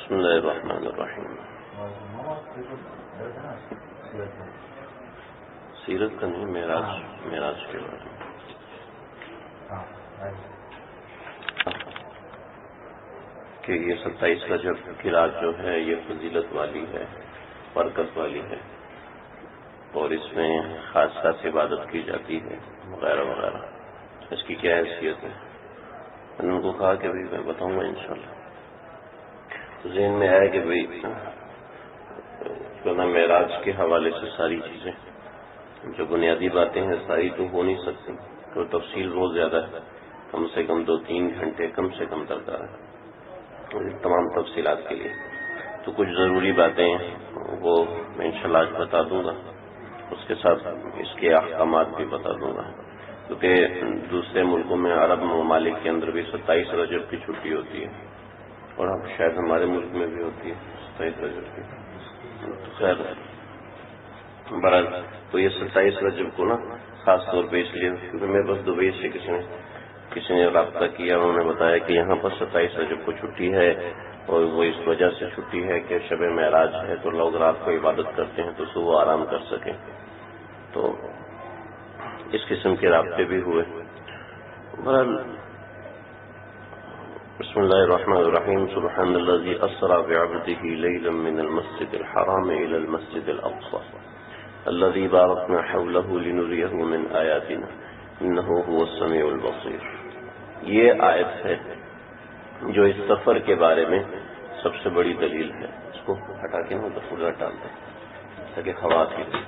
بسم اللہ الرحمن الرحیم. سیرت کا نہیں، معراج کے بارے میں. کہ یہ 27 رجب کی رات جو ہے یہ فضیلت والی ہے، برکت والی ہے، اور اس میں خاص عبادت کی جاتی ہے وغیرہ وغیرہ. اس کی کیا حیثیت ہے؟ میں نے ان کو کہا کہ بھائی میں بتاؤں گا انشاءاللہ. ذہن میں آیا کہ بھائی معراج کے حوالے سے ساری چیزیں جو بنیادی باتیں ہیں ساری تو ہو نہیں سکتی، تو تفصیل بہت زیادہ ہے، کم سے کم 2-3 گھنٹے کم سے کم درکار ہے تمام تفصیلات کے لیے. تو کچھ ضروری باتیں وہ میں انشاءاللہ آج بتا دوں گا، اس کے ساتھ اس کے احکامات بھی بتا دوں گا، کیونکہ دوسرے ملکوں میں عرب ممالک کے اندر بھی 27 رجب کی چھٹی ہوتی ہے، اور اب شاید ہمارے ملک میں بھی ہوتی ہے 27 رجب کی. خیر برحال تو یہ 27 رجب کو نا خاص طور پہ اس لیے، کیونکہ میں بس دبئی سے کسی نے رابطہ کیا، انہوں نے بتایا کہ یہاں پر 27 رجب کو چھٹی ہے، اور وہ اس وجہ سے چھٹی ہے کہ شب معراج ہے تو لوگ رات کو عبادت کرتے ہیں تو صبح آرام کر سکیں. تو اس قسم کے رابطے بھی ہوئے. برحال بسم اللہ الرحمن الرحیم. سبحان الذی اسری بعبدہ لیلا من المسجد الحرام الى المسجد الاقصى الذي باركنا حوله لنريه من آياتنا انه هو السميع البصير. یہ آیت ہے جو اس سفر کے بارے میں سب سے بڑی دلیل ہے. اس کو ہٹا کے نا ادھر ڈال دیں تاکہ ہوا آتی رہے.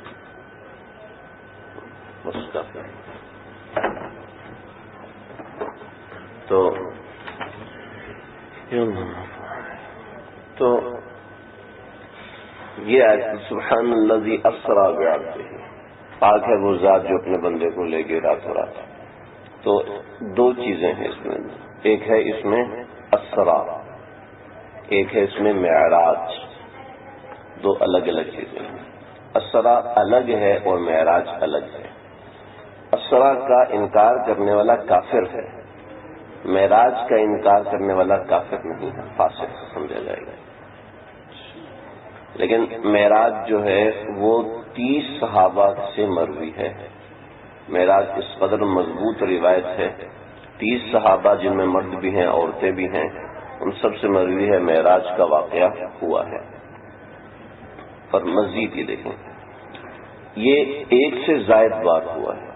بس کافی. تو یہ آیت سبحان الذی اسری بعبدہ، پاک ہے وہ ذات جو اپنے بندے کو لے گئے راتوں رات. تو دو چیزیں ہیں اس میں، ایک ہے اس میں اسری، ایک ہے اس میں معراج. دو الگ الگ چیزیں ہیں. اسری الگ ہے اور معراج الگ ہے. اسری کا انکار کرنے والا کافر ہے، معراج کا انکار کرنے والا کافر نہیں ہے، فاسق سمجھا جائے گا. لیکن معراج جو ہے وہ 30 صحابہ سے مروی ہے. معراج اس قدر مضبوط روایت ہے، 30 صحابہ جن میں مرد بھی ہیں عورتیں بھی ہیں، ان سب سے مروی ہے معراج کا واقعہ ہوا ہے. پر مزید یہ دیکھیں، یہ ایک سے زائد بار ہوا ہے.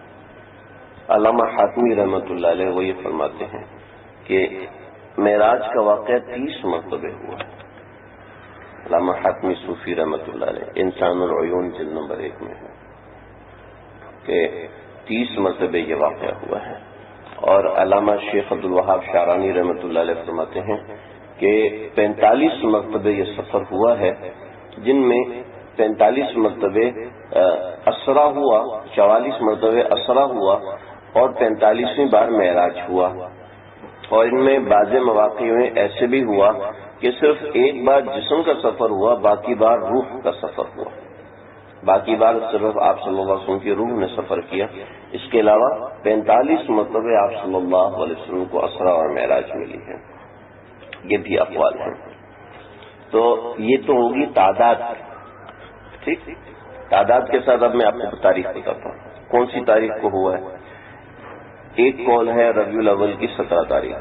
علامہ حاتمی رحمۃ اللہ علیہ وہ یہ فرماتے ہیں کہ معراج کا واقعہ 30 مرتبہ ہوا ہے. علامہ حاتمی صوفی رحمۃ اللہ علیہ انسان العیون جلد نمبر 1 میں ہے کہ 30 مرتبہ یہ واقعہ ہوا ہے. اور علامہ شیخ عبد الوہاب شعرانی رحمۃ اللہ علیہ فرماتے ہیں کہ 45 مرتبہ یہ سفر ہوا ہے، جن میں 45 مرتبہ اسرا ہوا، 44 مرتبہ اسرا ہوا، اور 45ویں بار معراج ہوا. اور ان میں بعض مواقع میں ایسے بھی ہوا کہ صرف ایک بار جسم کا سفر ہوا، باقی بار روح کا سفر ہوا. باقی بار صرف آپ صلی اللہ علیہ وسلم کی روح نے سفر کیا. اس کے علاوہ 45 مرتبہ آپ صلی اللہ علیہ وسلم کو اسرا اور معراج ملی ہے. یہ بھی اقوال ہیں. تو یہ تو ہوگی تعداد. ٹھیک، تعداد کے ساتھ اب میں آپ کو تاریخ بتاتا ہوں. کون سی تاریخ کو ہوا ہے؟ ایک قول ہے ربیع الاول کی 17 تاریخ،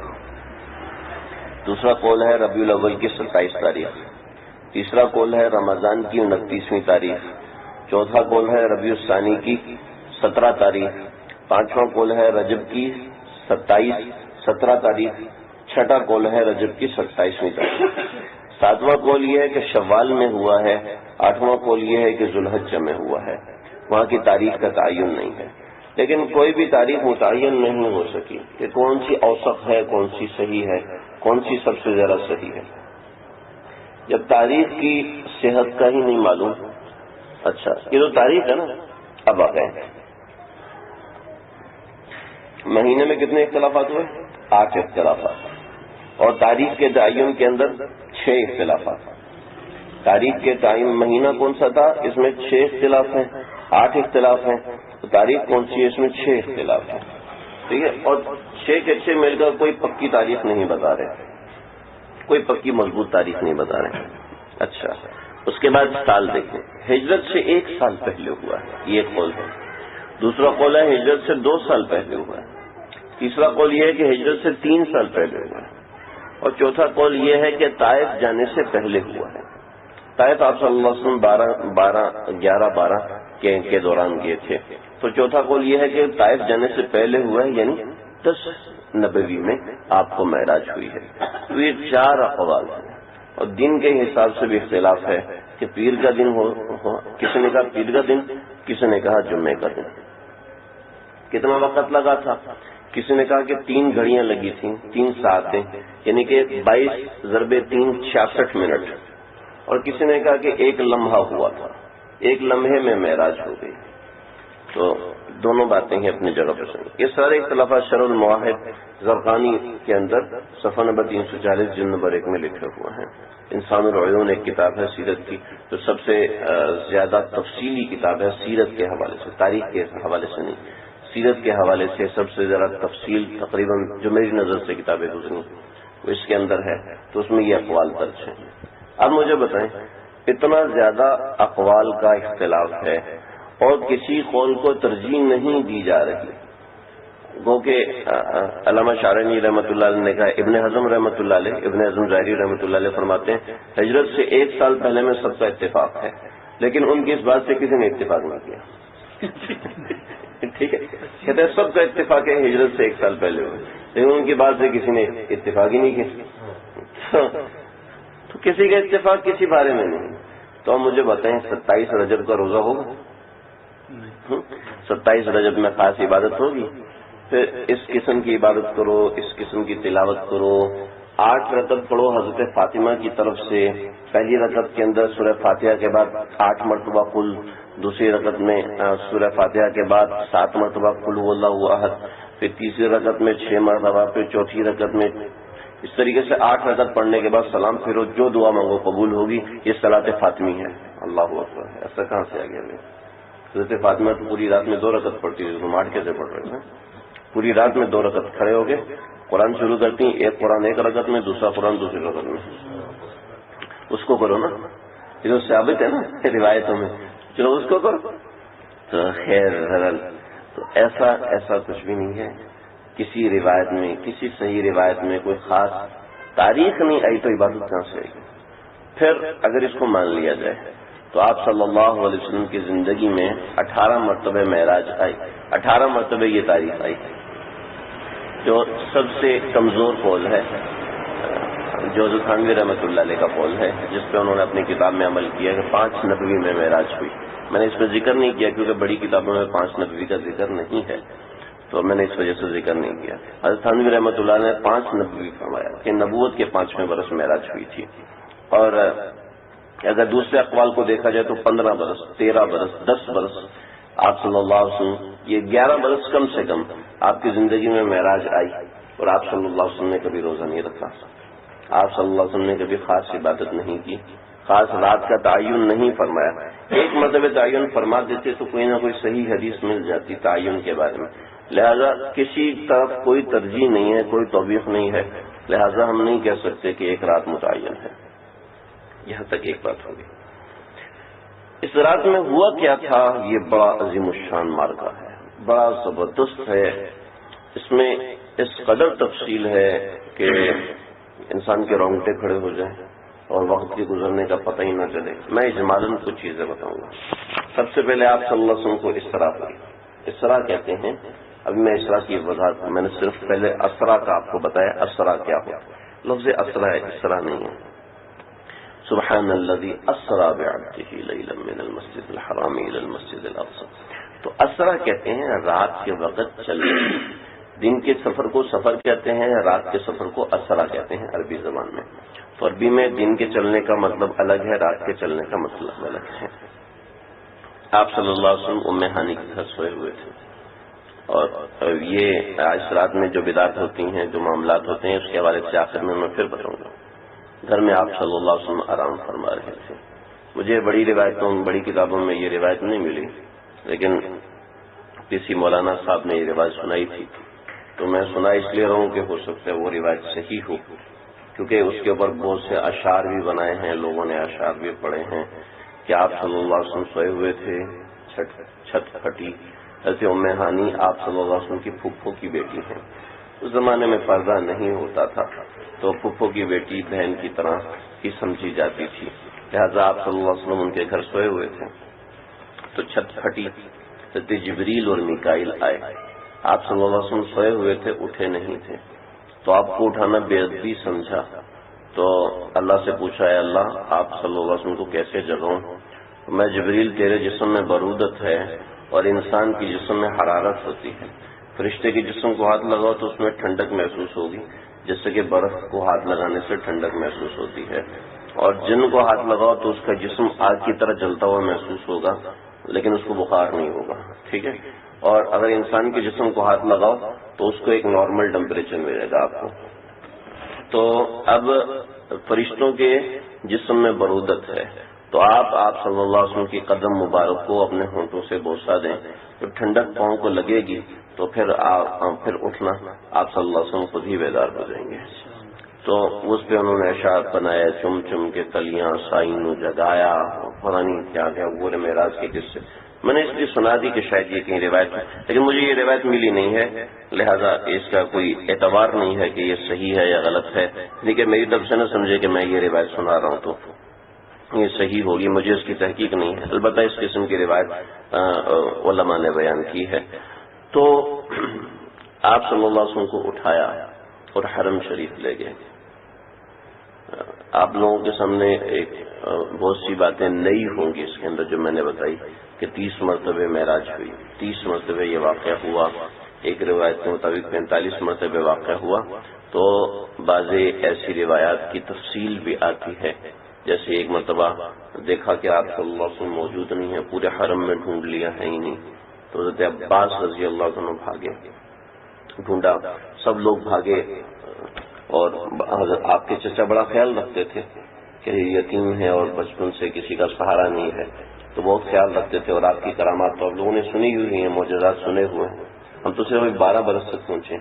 دوسرا قول ہے ربیع الاول کی 27 تاریخ، تیسرا قول ہے رمضان کی 29ویں تاریخ، چوتھا قول ہے ربیع الثانی کی 17 تاریخ، پانچواں قول ہے رجب کی 17 تاریخ، چھٹا قول ہے رجب کی 27ویں تاریخ، ساتواں قول یہ ہے کہ شوال میں ہوا ہے، آٹھواں قول یہ ہے کہ ذوالحجہ میں ہوا ہے. وہاں کی تاریخ کا تعین نہیں ہے. لیکن کوئی بھی تاریخ متعین نہیں ہو سکی کہ کون سی اوسط ہے، کون سی صحیح ہے، کون سی سب سے زیادہ صحیح ہے. جب تاریخ کی صحت کا ہی نہیں معلوم. اچھا یہ تو تاریخ ہے نا. اب آ گئے مہینے میں کتنے اختلافات ہوئے؟ 8 اختلافات. اور تاریخ کے تعین کے اندر 6 اختلافات. تاریخ کے تعین مہینہ کون سا تھا، اس میں 6 اختلاف ہیں. 8 اختلاف ہیں تو تاریخ کون سی ہے، اس میں 6 اختلاف ہیں. ٹھیک ہے، اور 6 کے 6 مل کر کوئی پکی تاریخ نہیں بتا رہے. کوئی پکی مضبوط تاریخ نہیں بتا رہے ہیں۔ اچھا، اس کے بعد سال دیکھیں، ہجرت سے 1 سال پہلے ہوا ہے، یہ ایک قول ہے۔ دوسرا قول ہے ہجرت سے 2 سال پہلے ہوا ہے۔ تیسرا قول یہ ہے کہ ہجرت سے 3 سال پہلے ہوا ہے، اور چوتھا قول یہ ہے کہ طائف جانے سے پہلے ہوا ہے۔ طائف آپ صلی اللہ علیہ وسلم 11-12 کے دوران گئے تھے، تو چوتھا قول یہ ہے کہ طائف جانے سے پہلے ہوا ہے، یعنی 10 نبوی میں آپ کو معراج ہوئی ہے۔ تو یہ 4 اقوال ہیں، اور دن کے حساب سے بھی اختلاف ہے کہ پیر کا دن ہو، کسی نے کہا پیر کا دن، کسی نے کہا جمعے کا دن۔ کتنا وقت لگا تھا؟ کسی نے کہا کہ 3 گھڑیاں لگی تھیں، 3 ساعتیں، یعنی کہ 22 ضرب 3 66 منٹ، اور کسی نے کہا کہ 1 لمحہ ہوا تھا، 1 لمحے میں معراج ہو گئی۔ تو دونوں باتیں ہیں اپنی جگہ پر صحیح۔ یہ سارے اختلافات شرح المواہب زرقانی کے اندر صفحہ نمبر 340 جلد نمبر 1 میں لکھے ہوئے ہیں۔ انسان العیون ایک کتاب ہے سیرت کی، جو سب سے زیادہ تفصیلی کتاب ہے سیرت کے حوالے سے، تاریخ کے حوالے سے نہیں، سیرت کے حوالے سے سب سے زیادہ تفصیل تقریباً جو میری نظر سے کتابیں گزری وہ اس کے اندر ہے، تو اس میں یہ اقوال درج ہیں۔ اب مجھے بتائیں، اتنا زیادہ اقوال کا اختلاف ہے اور کسی قول کو ترجیح نہیں دی جا رہی، گو کہ علامہ شارنی رحمۃ اللہ علیہ نے کہا، ابن حزم رحمۃ اللہ علیہ، ابن حزم ظاہری رحمۃ اللہ علیہ فرماتے ہیں ہجرت سے 1 سال پہلے میں سب کا اتفاق ہے، لیکن ان کی اس بات سے کسی نے اتفاق نہیں کیا۔ ٹھیک ہے، کہتے ہیں سب کا اتفاق ہے ہجرت سے 1 سال پہلے ہوئے، لیکن ان کی بات سے کسی نے اتفاق ہی نہیں کیا۔ تو کسی کا اتفاق کسی بارے میں نہیں۔ تو مجھے بتائیں 27 رجب کا روزہ ہوگا؟ 27 رجب میں خاص عبادت ہوگی؟ پھر اس قسم کی عبادت کرو، اس قسم کی تلاوت کرو، 8 رکعت پڑھو حضرت فاطمہ کی طرف سے، پہلی رکعت کے اندر سورہ فاتحہ کے بعد 8 مرتبہ قل، دوسری رکعت میں سورہ فاتحہ کے بعد 7 مرتبہ قل هو اللہ احد، پھر تیسری رکعت میں 6 مرتبہ، پھر چوتھی رکعت میں اس طریقے سے 8 رکعت پڑھنے کے بعد سلام پھرو، جو دعا مانگو قبول ہوگی۔ یہ صلاۃ فاطمی ہے۔ اللہ اکبر، ایسا کہاں سے آ گیا؟ حضرت فاطمہ تو پوری رات میں 2 رکعت پڑھتی ہے، تم 8 کیسے پڑھ رہے ہیں؟ پوری رات میں 2 رکعت کھڑے ہو گئے، قرآن شروع کرتی ہیں، ایک قرآن 1 رکعت میں، دوسرا قرآن دوسری رکعت میں، اس کو کرو نا، یہ تو ثابت ہے نا روایتوں میں، چلو اس کو کرو۔ تو خیر حرل، تو ایسا کچھ بھی نہیں ہے کسی روایت میں، کسی صحیح روایت میں کوئی خاص تاریخ نہیں آئی، تو عبادت کہاں سے آئے گی؟ پھر اگر اس کو مان لیا جائے تو آپ صلی اللہ علیہ وسلم کی زندگی میں 18 مرتبہ معراج آئی، 18 مرتبہ یہ تاریخ آئی، جو سب سے کمزور قول ہے، جو تھانوی رحمۃ اللہ علیہ کا قول ہے، جس پہ انہوں نے اپنی کتاب میں عمل کیا کہ 5 نبوی میں معراج ہوئی۔ میں نے اس پہ ذکر نہیں کیا کیونکہ بڑی کتابوں میں 5 نبوی کا ذکر نہیں ہے، تو میں نے اس وجہ سے ذکر نہیں کیا۔ حضرت تھانوی رحمۃ اللہ نے 5 نبوی فرمایا کہ نبوت کے 5ویں برس معراج ہوئی تھی، اور اگر دوسرے اقوال کو دیکھا جائے تو 15 برس، 13 برس، 10 برس آپ صلی اللہ علیہ وسلم، یہ 11 برس کم سے کم آپ کی زندگی میں معراج آئی، اور آپ صلی اللہ علیہ وسلم نے کبھی روزہ نہیں رکھا، آپ صلی اللہ علیہ وسلم نے کبھی خاص عبادت نہیں کی، خاص رات کا تعین نہیں فرمایا۔ ایک مرتبہ تعین فرما دیتے تو کوئی نہ کوئی صحیح حدیث مل جاتی تعین کے بارے میں، لہذا کسی طرف کوئی ترجیح نہیں ہے، کوئی توبیخ نہیں ہے، لہذا ہم نہیں کہہ سکتے کہ ایک رات متعین ہے۔ یہاں تک ایک بات ہوگی۔ اس رات میں ہوا کیا تھا، یہ بڑا عظیم الشان معرکہ ہے، بڑا زبردست ہے، اس میں اس قدر تفصیل ہے کہ انسان کے رونگٹے کھڑے ہو جائیں اور وقت کے گزرنے کا پتہ ہی نہ چلے۔ میں اجمالاً کچھ چیزیں بتاؤں گا۔ سب سے پہلے آپ صلی اللہ علیہ وسلم کو اسرا ہوئی، اسرا کہتے ہیں، ابھی میں اسرا کی وضاحت، میں نے صرف پہلے اسرا کا آپ کو بتایا، اسرا کیا ہوا، لفظ اسرا ہے، اسرا نہیں ہے۔ سبحان الذی اسرا بعبدہ لیلا من المسجد الحرام الی المسجد الاقصی، تو اسرا کہتے ہیں رات کے وقت چلنے، دن کے سفر کو سفر کہتے ہیں، رات کے سفر کو اسرا کہتے ہیں عربی زبان میں۔ تو عربی میں دن کے چلنے کا مطلب الگ ہے، رات کے چلنے کا مطلب الگ ہے۔ آپ صلی اللہ علیہ وسلم ام ہانی کے گھر سوئے ہوئے تھے، اور یہ آج رات میں جو بدعات ہوتی ہیں، جو معاملات ہوتے ہیں، اس کے حوالے سے آخر میں پھر بتاؤں گا۔ گھر میں آپ صلی اللہ علیہ وسلم آرام فرما رہے تھے۔ مجھے بڑی روایتوں، بڑی کتابوں میں یہ روایت نہیں ملی، لیکن کسی مولانا صاحب نے یہ روایت سنائی تھی، تو میں سنا اس لیے رہا ہوں کہ ہو سکتا ہے وہ روایت صحیح ہو، کیونکہ اس کے اوپر بہت سے اشعار بھی بنائے ہیں، لوگوں نے اشعار بھی پڑھے ہیں کہ آپ صلی اللہ علیہ وسلم سوئے ہوئے تھے، چھت پھٹی، ایسے ام ہانی آپ صلی اللہ علیہ وسلم کی پھپھو کی بیٹی ہیں۔ اس زمانے میں پردہ نہیں ہوتا تھا تو پھپھو کی بیٹی بہن کی طرح ہی سمجھی جاتی تھی، لہذا آپ صلی اللہ علیہ وسلم ان کے گھر سوئے ہوئے تھے تو چھت پھٹی، حضرت جبریل اور میکائیل آئے، آپ صلی اللہ علیہ وسلم سوئے ہوئے تھے، اٹھے نہیں تھے، تو آپ کو اٹھانا بے ادبی سمجھا، تو اللہ سے پوچھا ہے اللہ آپ صلی اللہ علیہ وسلم کو کیسے جگاؤں؟ میں جبریل تیرے جسم میں برودت ہے اور انسان کی جسم میں حرارت ہوتی ہے، فرشتے کے جسم کو ہاتھ لگاؤ تو اس میں ٹھنڈک محسوس ہوگی جس سے کہ برف کو ہاتھ لگانے سے ٹھنڈک محسوس ہوتی ہے، اور جن کو ہاتھ لگاؤ تو اس کا جسم آگ کی طرح جلتا ہوا محسوس ہوگا لیکن اس کو بخار نہیں ہوگا، ٹھیک ہے، اور اگر انسان کے جسم کو ہاتھ لگاؤ تو اس کو ایک نارمل ٹیمپریچر ملے گا آپ کو۔ تو اب فرشتوں کے جسم میں برودت ہے تو آپ صلی اللہ علیہ وسلم کی قدم مبارک کو اپنے ہونٹوں سے بوسہ دیں، جب ٹھنڈک پاؤں کو لگے گی تو پھر اٹھنا، آپ صلی اللہ علیہ وسلم خود ہی بیدار ہو جائیں گے۔ تو اس پہ انہوں نے اشعار بنایا، چم چم کے تلیاں سائن جگایا، پرانی کیا کیا پورے معراج کے قصے میں نے اس لیے سنا دی کہ شاید یہ کہیں روایت ہے، لیکن مجھے یہ روایت ملی نہیں ہے، لہذا اس کا کوئی اعتبار نہیں ہے کہ یہ صحیح ہے یا غلط ہے، لیکن میری طرف سے نہ سمجھے کہ میں یہ روایت سنا رہا ہوں تو یہ صحیح ہوگی، مجھے اس کی تحقیق نہیں ہے، البتہ اس قسم کی روایت علماء نے بیان کی ہے۔ تو آپ صلی اللہ علیہ وسلم کو اٹھایا اور حرم شریف لے گئے۔ آپ لوگوں کے سامنے ایک بہت سی باتیں نئی ہوں گی اس کے اندر جو میں نے بتائی کہ 30 مرتبہ معراج ہوئی، 30 مرتبہ یہ واقعہ ہوا، ایک روایت کے مطابق 45 مرتبہ واقعہ ہوا، تو بعض ایسی روایات کی تفصیل بھی آتی ہے، جیسے ایک مرتبہ دیکھا کہ آپ صلی اللہ علیہ وسلم موجود نہیں ہیں، پورے حرم میں ڈھونڈ لیا ہے ہی نہیں، تو حضرت عباس رضی اللہ عنہ بھاگے، ڈھونڈا، سب لوگ بھاگے، اور آپ کے چچا بڑا خیال رکھتے تھے کہ یتیم ہے اور بچپن سے کسی کا سہارا نہیں ہے، تو بہت خیال رکھتے تھے، اور آپ کی کرامات تو آپ لوگوں نے سنی ہوئی ہیں، معجزات سنے ہوئے ہیں، ہم تو صرف 12 برس تک پہنچے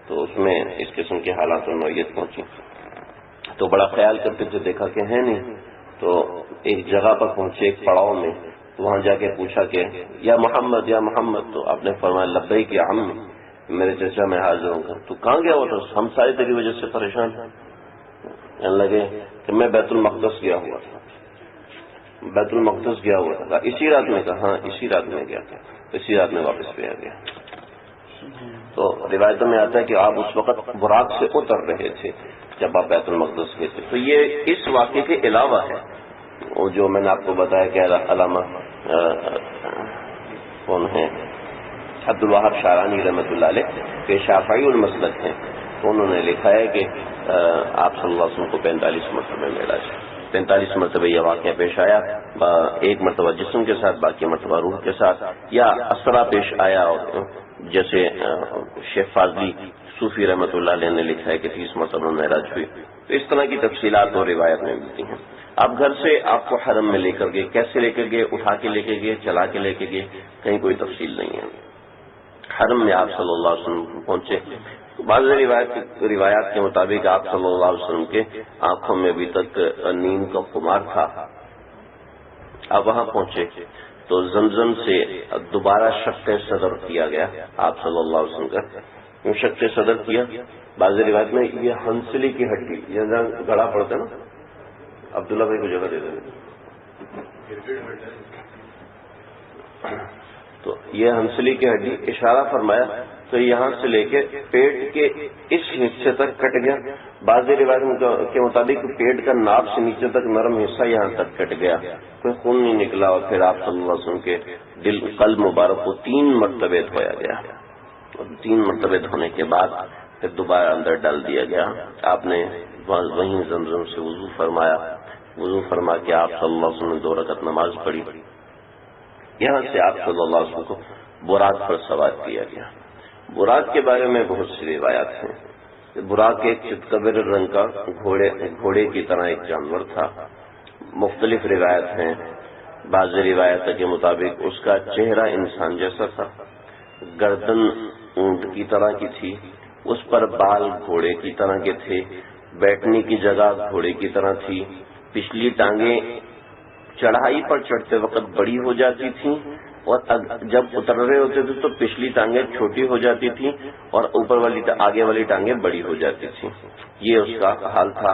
تو اس میں اس قسم کے حالات و نوعیت پہنچی، تو بڑا خیال کرتے تھے، دیکھا کہ ہے نہیں، تو ایک جگہ پر پہنچے، ایک پڑاؤ میں، تو وہاں جا کے پوچھا کہ یا محمد یا محمد، تو آپ نے فرمایا لبیک یا عم، میرے چچا میں حاضر ہوں گا۔ تو کہاں گیا وہ؟ تو ہم ساری تیری وجہ سے پریشان ہیں، کہنے لگے کہ میں بیت المقدس گیا ہوا تھا، بیت المقدس گیا ہوا تھا، اسی رات میں کہا، ہاں اسی رات میں گیا تھا، اسی رات میں واپس پہ آ گیا۔ تو روایتوں میں آتا ہے کہ آپ اس وقت براق سے اتر رہے تھے جب آپ بیت المقدس گئے تھے۔ تو یہ اس واقعے کے علاوہ ہے، وہ جو میں نے آپ کو بتایا کہ علامہ کون ہیں، عبد الوہاب شعرانی رحمۃ اللہ علیہ کہ شافعی المسلک ہیں، تو انہوں نے لکھا ہے کہ آپ صلی اللہ علیہ وسلم کو 45 مرتبہ معراج، 45 مرتبہ یہ واقعہ پیش آیا، ایک مرتبہ جسم کے ساتھ، باقی مرتبہ روح کے ساتھ، یا اسرا پیش آیا، جیسے شیخ فاضلی صوفی رحمۃ اللہ علیہ نے لکھا ہے کہ 30 مرتبہ معراج ہوئی۔ تو اس طرح کی تفصیلات اور روایت میں ملتی ہیں۔ آپ گھر سے آپ کو حرم میں لے کر گئے، کیسے لے کر گئے، اٹھا کے لے کے گئے، چلا کے لے کے گئے، کہیں کوئی تفصیل نہیں ہے۔ حرم میں آپ صلی اللہ علیہ وسلم پہنچے، بعض روایات کے مطابق آپ صلی اللہ علیہ وسلم کے آنکھوں میں ابھی تک نیند کا خمار تھا، آپ وہاں پہنچے تو زمزم سے دوبارہ شق صدر کیا گیا آپ صلی اللہ علیہ وسلم کا، شق صدر کیا، بعض روایت میں یہ ہنسلی کی ہڈی، یہ گڑا پڑتا ہے نا، عبداللہ بھائی کو جگہ دے دیں، تو یہ ہنسلی کی ہڈی اشارہ فرمایا تو یہاں سے لے کے پیٹ کے اس حصے تک کٹ گیا، بعض روایت کے مطابق پیٹ کا ناف سے نیچے تک نرم حصہ یہاں تک کٹ گیا، کوئی خون نہیں نکلا، اور پھر آپ صلی اللہ علیہ وسلم کے دل قلب مبارک کو 3 مرتبہ دھویا گیا، اور 3 مرتبہ دھونے کے بعد پھر دوبارہ اندر ڈال دیا گیا۔ آپ نے وہیں زمزم سے وضو فرمایا، وضو فرما کے آپ صلی اللہ علیہ وسلم نے 2 رکعت نماز پڑھی، یہاں سے آپ صلی اللہ علیہ وسلم کو براق پر سوار کیا گیا۔ براق کے بارے میں بہت سی روایات ہیں۔ براق ایک چتکبر رنگ کا گھوڑے کی طرح ایک جانور تھا، مختلف روایت ہیں، بعض روایت کے مطابق اس کا چہرہ انسان جیسا تھا، گردن اونٹ کی طرح کی تھی، اس پر بال گھوڑے کی طرح کے تھے، بیٹھنے کی جگہ گھوڑے کی طرح تھی، پچھلی ٹانگیں چڑھائی پر چڑھتے وقت بڑی ہو جاتی تھیں اور جب اتر رہے ہوتے تھے تو پچھلی ٹانگیں چھوٹی ہو جاتی تھیں اور اوپر والی آگے والی ٹانگیں بڑی ہو جاتی تھیں۔ یہ اس کا حال تھا۔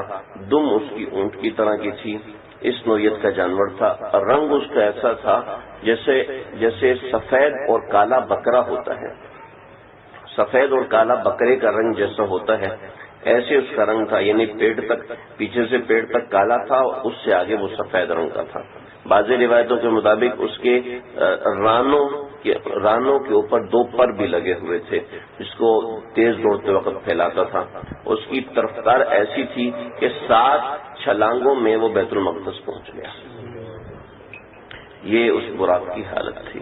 دم اس کی اونٹ کی طرح کی تھی، اس نوعیت کا جانور تھا۔ رنگ اس کا ایسا تھا جیسے سفید اور کالا بکرا ہوتا ہے، سفید اور کالا بکرے کا رنگ جیسا ہوتا ہے ایسے اس کا رنگ تھا، یعنی پیٹ تک، پیچھے سے پیٹ تک کالا تھا اور اس سے آگے وہ سفید رنگ کا تھا۔ بعض روایتوں کے مطابق اس کے رانوں کے اوپر 2 پر بھی لگے ہوئے تھے جس کو تیز دوڑتے وقت پھیلاتا تھا۔ اس کی رفتار ایسی تھی کہ 7 چھلانگوں میں وہ بیت المقدس پہنچ گیا۔ یہ اس براق کی حالت تھی۔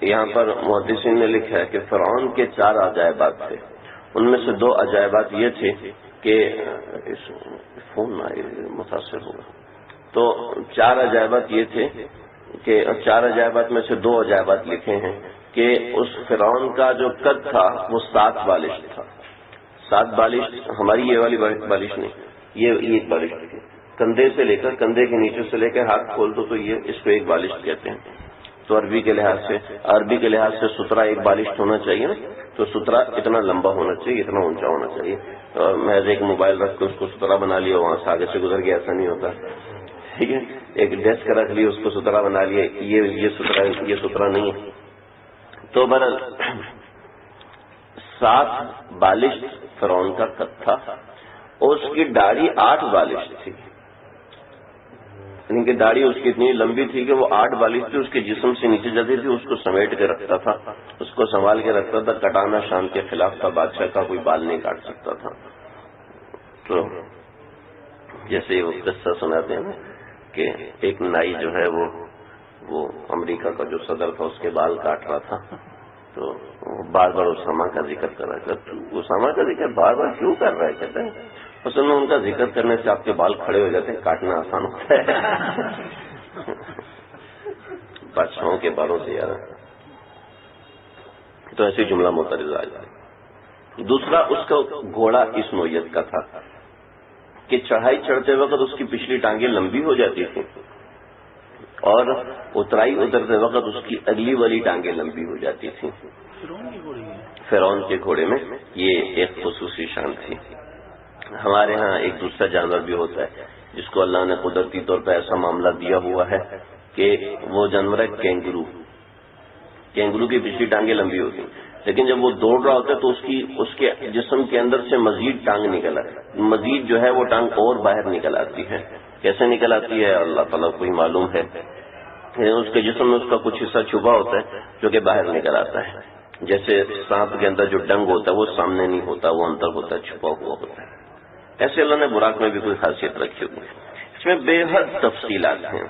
یہاں پر محدثین نے لکھا ہے کہ فرعون کے 4 عجائبات تھے، ان میں سے 2 عجائبات یہ تھے کہ فون متاثر ہوگا، تو 4 عجائبات یہ تھے کہ 4 عجائبات میں سے 2 عجائبات لکھے ہیں کہ اس فرعون کا جو قد تھا وہ 7 بالش تھا۔ 7 بالش ہماری یہ والی بالش نہیں، یہ ایک بالش تھی، کندھے سے لے کر کندھے کے نیچے سے لے کر ہاتھ کھول دو تو یہ اس کو ایک بالش کہتے ہیں۔ تو عربی کے لحاظ سے سترا ایک بالش ہونا چاہیے نا، تو سترا اتنا لمبا ہونا چاہیے، اتنا اونچا ہونا چاہیے۔ محض ایک موبائل رکھ کے اس کو سترا بنا لیا، وہاں سے آگے سے گزر گیا، ایسا نہیں ہوتا، ٹھیک ہے۔ ایک ڈیسک رکھ لی، اس کو سترا بنا لیا، یہ سترا نہیں ہے۔ تو بہرحال 7 بالش فرعون کا قد تھا، اور اس کی داڑھی 8 بالش تھی، یعنی کہ داڑھی اس کی اتنی لمبی تھی کہ وہ 8 بالش تھی، اس کے جسم سے نیچے جاتی تھی، اس کو سمیٹ کے رکھتا تھا، اس کو سنبھال کے رکھتا تھا۔ کٹانا شان کے خلاف تھا، بادشاہ کا کوئی بال نہیں کاٹ سکتا تھا۔ تو جیسے وہ قصہ سناتے ہیں کہ ایک نائی جو ہے وہ امریکہ کا جو صدر تھا اس کے بال کاٹ رہا تھا، تو بار بار اسامہ کا ذکر کر رہا ہے۔ اسامہ کا ذکر بار بار کیوں کر رہا ہے؟ کہتے ہیں اصل میں ان کا ذکر کرنے سے آپ کے بال کھڑے ہو جاتے ہیں، کاٹنا آسان ہوتا ہے۔ بادشاہوں کے بالوں سے یار، تو ایسے جملہ مترجم آ جائے۔ دوسرا اس کا گھوڑا اس نوعیت کا تھا کہ چڑھائی چڑھتے وقت اس کی پچھلی ٹانگیں لمبی ہو جاتی تھیں اور اترائی اترتے وقت اس کی اگلی والی ٹانگیں لمبی ہو جاتی تھیں۔ فرعون کے گھوڑے میں یہ ایک خصوصی شان تھی۔ ہمارے ہاں ایک دوسرا جانور بھی ہوتا ہے جس کو اللہ نے قدرتی طور پہ ایسا معاملہ دیا ہوا ہے کہ وہ جانور ہے کینگرو۔ کینگرو کی پچھلی ٹانگیں لمبی ہوتی ہیں، لیکن جب وہ دوڑ رہا ہوتا ہے تو اس کے جسم کے اندر سے مزید ٹانگ نکل آتی ہے، مزید جو ہے وہ ٹانگ اور باہر نکل آتی ہے۔ کیسے نکل آتی ہے اللہ تعالیٰ کو ہی معلوم ہے۔ اس کے جسم میں اس کا کچھ حصہ چھپا ہوتا ہے جو کہ باہر نکل آتا ہے، جیسے سانپ کے اندر جو ڈنگ ہوتا ہے وہ سامنے نہیں ہوتا، وہ اندر ہوتا ہے، چھپا ہوا ہوتا ہے۔ ایسے اللہ نے براق میں بھی کوئی خاصیت رکھی ہوئی ہے۔ اس میں بے حد تفصیلات ہیں،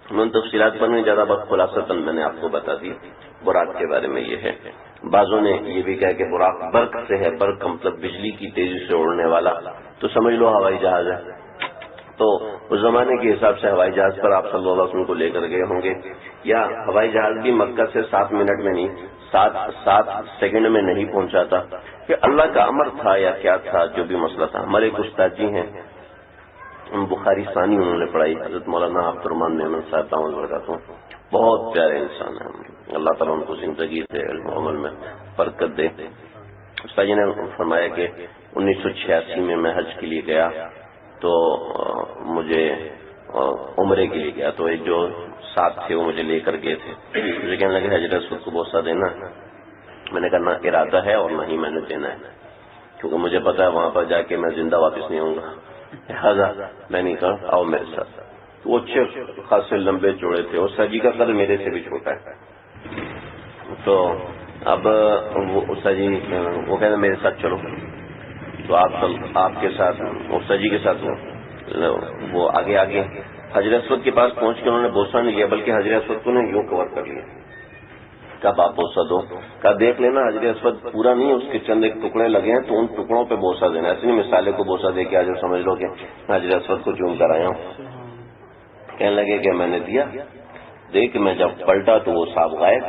میں ان تفصیلات پر نہیں زیادہ، بس خلاصتاً میں نے آپ کو بتا دی براق کے بارے میں یہ ہے۔ بعضوں نے یہ بھی کہا کہ براق برق سے ہے، برق کا مطلب بجلی کی تیزی سے اڑنے والا، تو سمجھ لو ہوائی جہاز ہے۔ تو اس زمانے کے حساب سے ہوائی جہاز پر آپ صلی اللہ علیہ وسلم کو لے کر گئے ہوں گے، یا ہوائی جہاز بھی مکہ سے 7 منٹ میں نہیں، 7 سیکنڈ میں نہیں پہنچا تھا، کہ اللہ کا امر تھا یا کیا تھا، جو بھی مسئلہ تھا۔ ہمارے ایک استاد جی ہیں بخاری ثانی، انہوں نے پڑھائی، حضرت مولانا عبد الرحمان میمن صاحب دامت برکاتہ، بہت پیارے انسان ہیں، اللہ تعالیٰ ان کو زندگی سے علم و عمل میں برکت دے۔ استاد جی نے فرمایا کہ 1986 میں میں حج کے لیے گیا تو مجھے عمرے کے لیے گیا، تو ایک جو ساتھ تھے وہ مجھے لے کر گئے تھے، مجھے کہنے لگے حضرت اسود کو بوسہ دینا۔ میں نے کہا نہ ارادہ ہے اور نہ ہی میں نے دینا ہے، کیونکہ مجھے پتا ہے وہاں پر جا کے میں زندہ واپس نہیں ہوں گا، لہٰذا میں نہیں کہا آؤ میرے ساتھ۔ وہ اچھے خاصے لمبے چوڑے تھے، اور سجی کا قد میرے سے بھی چھوٹا ہے، تو اب وہ سجی وہ کہتے میرے ساتھ چلو، تو آپ کے ساتھ اور سجی کے ساتھ وہ آگے حضرت اسود کے پاس پہنچ کے انہوں نے بوسہ نہیں لیا، بلکہ حضرت اسود کو نے یوں کور کر لیا۔ کب آپ بوسہ دو، کہا دیکھ لینا حضرت اسود پورا نہیں، اس کے چند ایک ٹکڑے لگے ہیں تو ان ٹکڑوں پہ بوسہ دینا، ایسے نہیں مثالے کو بوسہ دے کے آج سمجھ لو کہ حضرت اسود کو چوم کر آیا ہوں۔ کہنے لگے کہ میں نے دیا، دیکھ میں جب پلٹا تو وہ صاحب غائب،